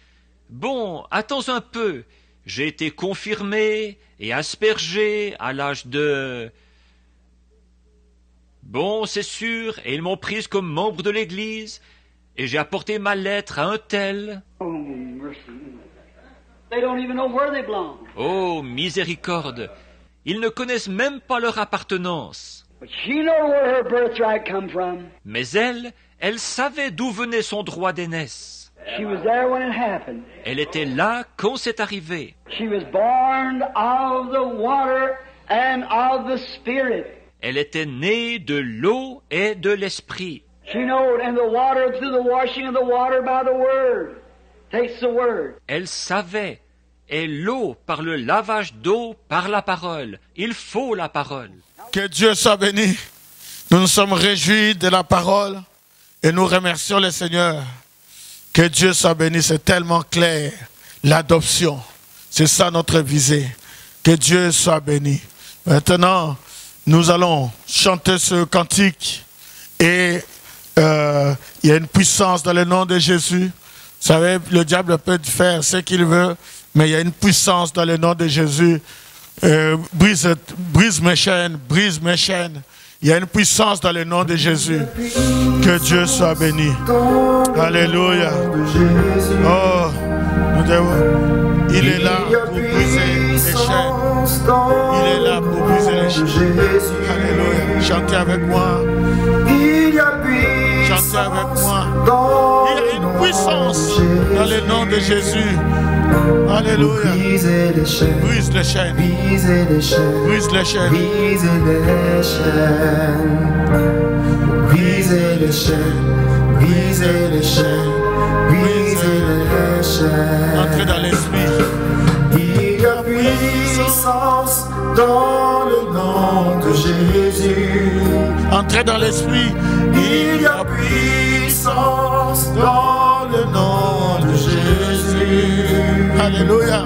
bon, attends un peu, j'ai été confirmé et aspergé à l'âge de... Bon, c'est sûr, et ils m'ont prise comme membre de l'Église, et j'ai apporté ma lettre à un tel. Oh, mercy. They don't even know where they belong. Oh, miséricorde, ils ne connaissent même pas leur appartenance. But she know where her birthright come from. Mais elle savait d'où venait son droit d'aînesse. She was there when it happened. Elle était là quand c'est arrivé. She was born of the water and of the Spirit. Elle était née de l'eau et de l'esprit. She knowed, and the water through the washing of the water by the Word. Takes the Word. Elle savait, et l'eau par le lavage d'eau par la parole. Il faut la parole. Que Dieu soit béni. Nous nous sommes réjouis de la parole et nous remercions le Seigneur. Que Dieu soit béni, c'est tellement clair. L'adoption, c'est ça notre visée. Que Dieu soit béni. Maintenant, nous allons chanter ce cantique et il y a une puissance dans le nom de Jésus. Vous savez, le diable peut faire ce qu'il veut, mais il y a une puissance dans le nom de Jésus. Brise mes chaînes, brise mes chaînes. Il y a une puissance dans le nom de Jésus. Que Dieu soit béni. Alléluia. Oh, nous devons. Il est là pour briser les chaînes. Il est là pour briser les chaînes. Alléluia. Chantez avec moi. Chantez avec moi. Il y a une puissance dans le nom de Jésus. Alléluia. Brise les chaînes. Brise les chaînes. Brise les chaînes. Brise les chaînes. Brise les chaînes. Brise les chaînes. Brise les chaînes. Entrez dans l'esprit. Il y a puissance dans le nom de Jésus. Entrez dans l'esprit. Il y a puissance dans le nom de Jésus. Alléluia.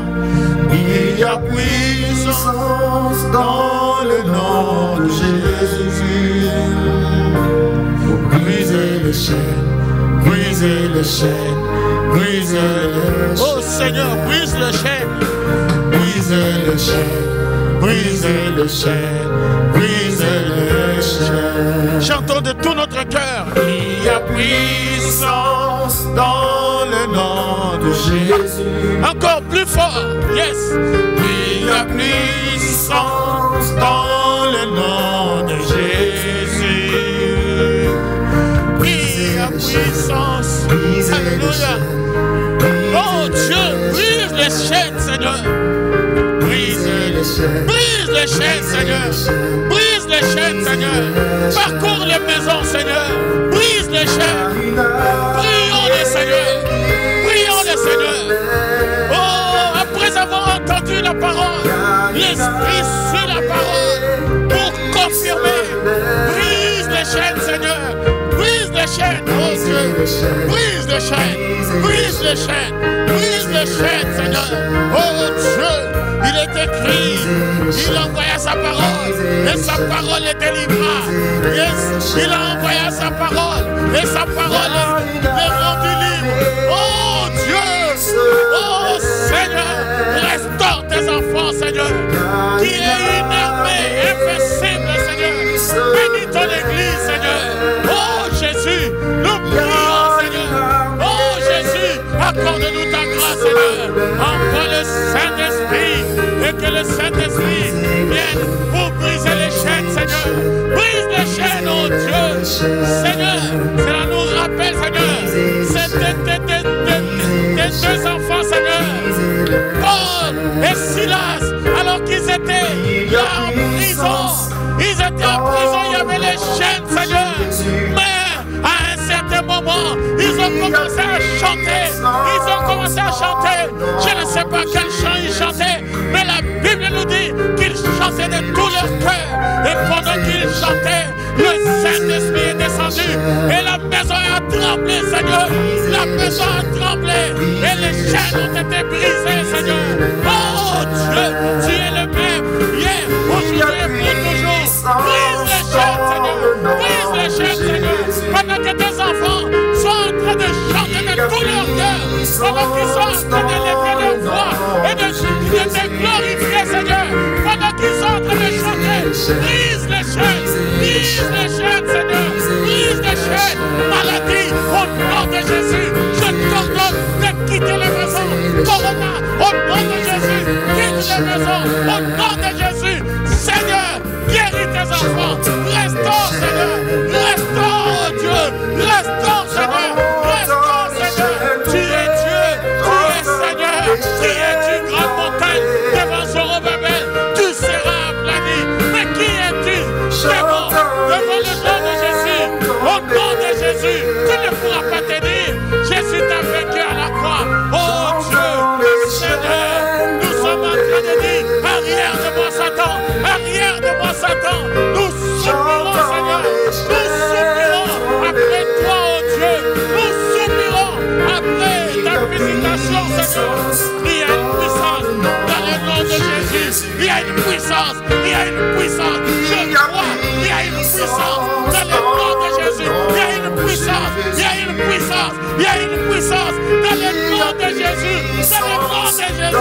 Il y a puissance dans le nom de Jésus. Pour briser les chaînes, briser les chaînes, briser les chaînes. Oh Seigneur, brise les chaînes. Briser les chaînes, briser les chaînes, briser les chaînes. Chantons de tout notre cœur. Il y a puissance dans le nom de Jésus. Encore plus fort. Yes. Il y a puissance dans le nom de Jésus. Il y a puissance. Alléluia. Oh Dieu, brise les chaînes, Seigneur. Brise les chaînes, Seigneur. Brise les chaînes, Seigneur. Parcours les maisons, Seigneur. Brise les chaînes. Prions le Seigneur. Prions le Seigneur. Oh, après avoir entendu la parole, l'Esprit suit la parole pour confirmer. Brise les chaînes, Seigneur. Brise les chaînes, oh Dieu. Brise les chaînes. Brise les chaînes. Brise les chaînes, Seigneur. Oh Dieu. Il est écrit, il envoya sa parole, et sa parole est délivrée. Yes, il a envoyé sa parole, et sa parole est rendue libre. Oh Dieu, oh Seigneur, restaure tes enfants, Seigneur, qui est innervé, invincible, Seigneur. Bénis ton Église, Seigneur. Oh Jésus, nous prions, Seigneur. Oh Jésus, accorde-nous ta grâce, Seigneur. Envoie le Saint-Esprit. Et que le Saint-Esprit vienne pour briser les chaînes, Seigneur. Brise les chaînes, oh Dieu. Seigneur, cela nous rappelle, Seigneur, tes deux enfants, Seigneur. Paul et Silas, alors qu'ils étaient là en prison. Ils étaient en prison, il y avait les chaînes, Seigneur. Mais à un certain moment, ils ont commencé à chanter. Ils ont commencé à chanter. Je ne sais pas quel chant ils chantaient, mais la Bible nous dit qu'ils chantaient de tout leur cœur. Et pendant qu'ils chantaient, le Saint-Esprit est descendu. Et la maison a tremblé, Seigneur. La maison a tremblé. Et les chaînes ont été brisées, Seigneur. Oh Dieu, tu es le même hier, aujourd'hui et pour toujours. Brise les chaînes, Seigneur. Brise les chaînes, Seigneur. Pendant que tes enfants sont en train de chanter de tout leur cœur. Pendant qu'ils sont en train d'élever leur voix et de te glorifier, Seigneur. Pendant qu'ils sont en train de chanter, brise les chaînes. Brise les chaînes, Seigneur. Brise les chaînes. Maladie, au nom de Jésus. Je t'ordonne de quitter les maisons. Corona, au nom de Jésus. Quitte les maisons. Au nom de Jésus. Seigneur, guéris tes enfants. Restaure, Seigneur. Restaure, Dieu. Restaure, Seigneur. Restaure, Seigneur. Tu es Dieu. Tu es Seigneur. Tu es une grande montagne devant Zorobabel. Tu seras aplani. Mais qui es-tu? Devant le nom de Jésus. Au nom de Jésus. Tu ne pourras pas tenir. Jésus t'a vaincu à la croix. Oh Dieu, Seigneur, nous sommes en train de dire, arrière de moi Satan, arrière de moi Satan. Nous soupirons, Seigneur. Nous soupirons après toi, oh Dieu. Nous soupirons après ta visitation, Seigneur. Il y a une puissance dans le nom de Jésus. Il y a une puissance. Il y a une puissance. Je crois. Il y a une puissance dans le nom de Jésus. Il y a une puissance. Il y a une puissance. Il y a une puissance dans le nom de Jésus. Dans le nom de Jésus.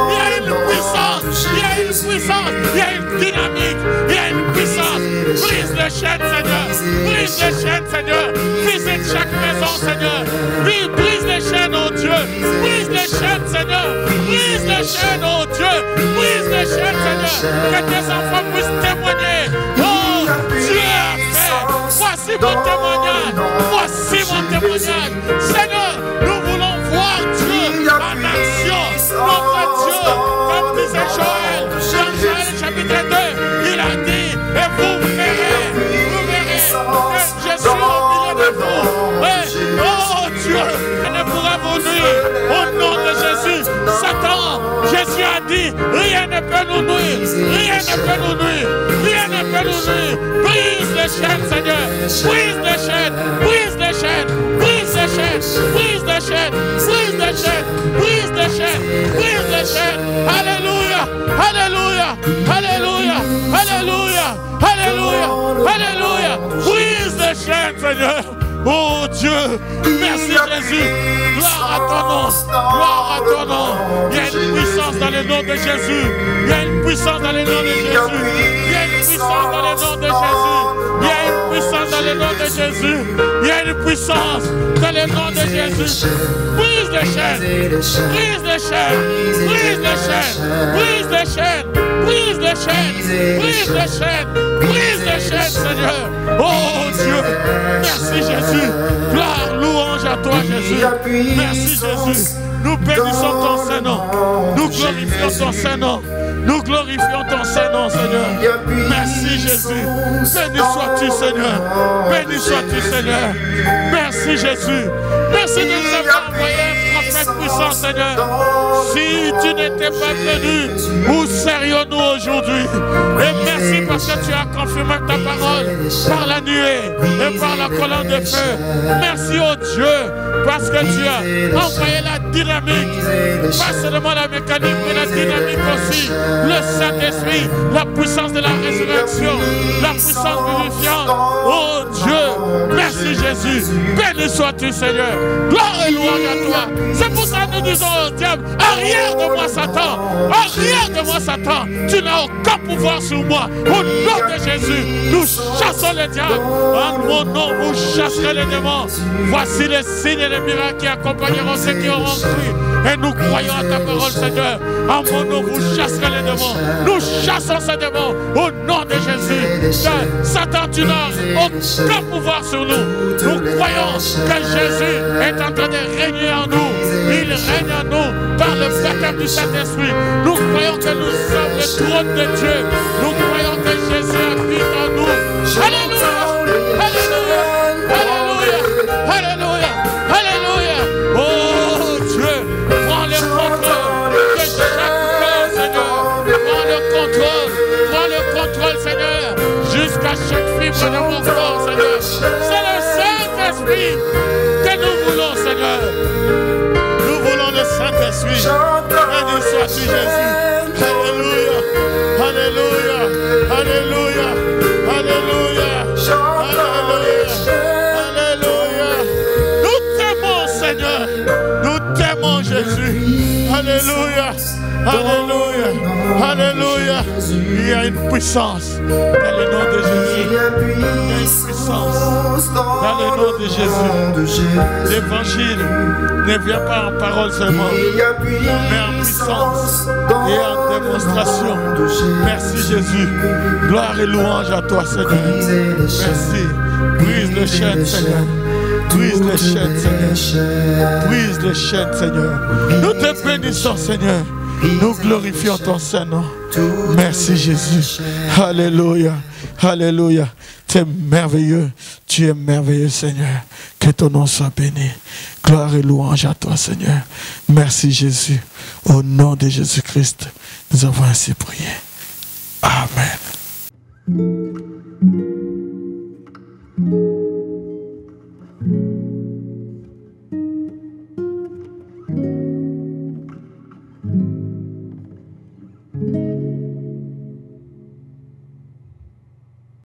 Il y a une puissance. Il y a une puissance. Il y a une dynamique. Il y a une puissance. Brise les chaînes, Seigneur. Brise les chaînes, Seigneur. Visite chaque maison, Seigneur. Brise les chaînes, oh Dieu. Brise les chaînes, Seigneur. Brise les chaînes, oh Dieu. Brise les chaînes, Seigneur. Que tes enfants puissent témoigner. Oh, Dieu a fait. Voici mon témoignage. Voici mon témoignage. Seigneur, nous voulons voir Dieu en action. Notre Dieu, comme disait Joël, dans Joël chapitre 2, il a dit, et vous verrez que Jésus au milieu de vous. Et, oh Dieu, il ne pourra vous nuire. Au nom de Jésus, Satan, Jésus a dit, rien ne peut nous nuire. Rien ne peut nous nuire. Rien ne peut nous nuire. Brise les chaînes, Seigneur. Brise les chaînes. Brise les chaînes. Brise les chaînes. Brise les chaînes. Brise les chaînes. Brise les chaînes. Brise les chaînes. Alléluia. Alléluia. Alléluia. Alléluia. Alléluia. Alléluia. Brise les chaînes, Seigneur. Oh Dieu, merci Jésus. Gloire à ton nom. Gloire à ton nom. Il y a une puissance dans le nom de Jésus. Il y a une puissance dans le nom de Jésus. Il y a une puissance dans le nom de Jésus. Il y a une puissance dans le le nom de Jésus. Il y a une puissance dans le nom de Jésus. Brise les chaînes, brise les chaînes, brise les chaînes, brise les chaînes, brise les chaînes, brise les chaînes, brise les chaînes, Seigneur. Oh Dieu, merci Jésus. Gloire, louange à toi Jésus. Merci Jésus. Nous bénissons ton Saint-Nom. Nous glorifions ton Saint-Nom. Nous glorifions ton Saint-Nom, Seigneur. Merci Jésus. Béni sois-tu, Seigneur. Béni sois-tu, Seigneur. Merci Jésus. Merci de nous avoir envoyé un prophète puissant, Seigneur. Si tu n'étais pas venu, où serions-nous aujourd'hui? Et merci parce que tu as confirmé ta parole par la nuée et par la colonne de feu. Merci, oh Dieu, parce que tu as envoyé la dynamique, pas seulement la mécanique, mais la dynamique aussi, le Saint-Esprit, la puissance de la résurrection, la puissance vivifiante. Oh Dieu, merci Jésus. Béni sois-tu, Seigneur. Gloire et louange à toi. C'est pour ça que nous disons au diable, arrière de moi Satan, arrière de moi Satan, tu n'as aucun pouvoir sur moi. Au nom de Jésus, nous chassons le diable. En mon nom, vous chasserez les démons. Voici les signes et les miracles qui accompagneront ceux qui auront cru. Et nous croyons à ta parole, Seigneur. En mon nom, vous chasserez les démons. Nous chassons ces démons au nom de Jésus. Satan, tu n'as aucun pouvoir sur nous. Nous croyons que Jésus est en train de régner en nous. Il règne en nous par le baptême du Saint-Esprit. Nous croyons que nous sommes le trône de Dieu. Nous croyons que Jésus habite en nous. Alléluia! Alléluia! Alléluia! Alléluia! Alléluia! Oh Dieu, prends le contrôle de chaque cœur, Seigneur. Prends le contrôle, Seigneur, jusqu'à chaque fibre de mon corps, Seigneur. C'est le Saint-Esprit que nous voulons, Seigneur. Nous voulons le Saint-Esprit. Béni sois-tu, Jésus. Alléluia. Alléluia. Alléluia. Alléluia. Alléluia. Nous t'aimons, Seigneur. Nous t'aimons, Jésus. Alléluia. Alléluia. Alléluia. Il y a une puissance dans le nom de Jésus. Il y a une puissance dans le nom de Jésus. L'évangile ne vient pas en parole seulement, mais en puissance et en démonstration. Merci Jésus. Gloire et louange à toi, Seigneur. Merci. Brise les chaînes, Seigneur. Brise les chaînes, Seigneur. Brise les chaînes, Seigneur. Nous te bénissons, Seigneur. Nous glorifions ton Saint-Nom. Merci Jésus. Alléluia. Alléluia. Tu es merveilleux. Tu es merveilleux, Seigneur. Que ton nom soit béni. Gloire et louange à toi, Seigneur. Merci Jésus. Au nom de Jésus-Christ, nous avons ainsi prié. Amen.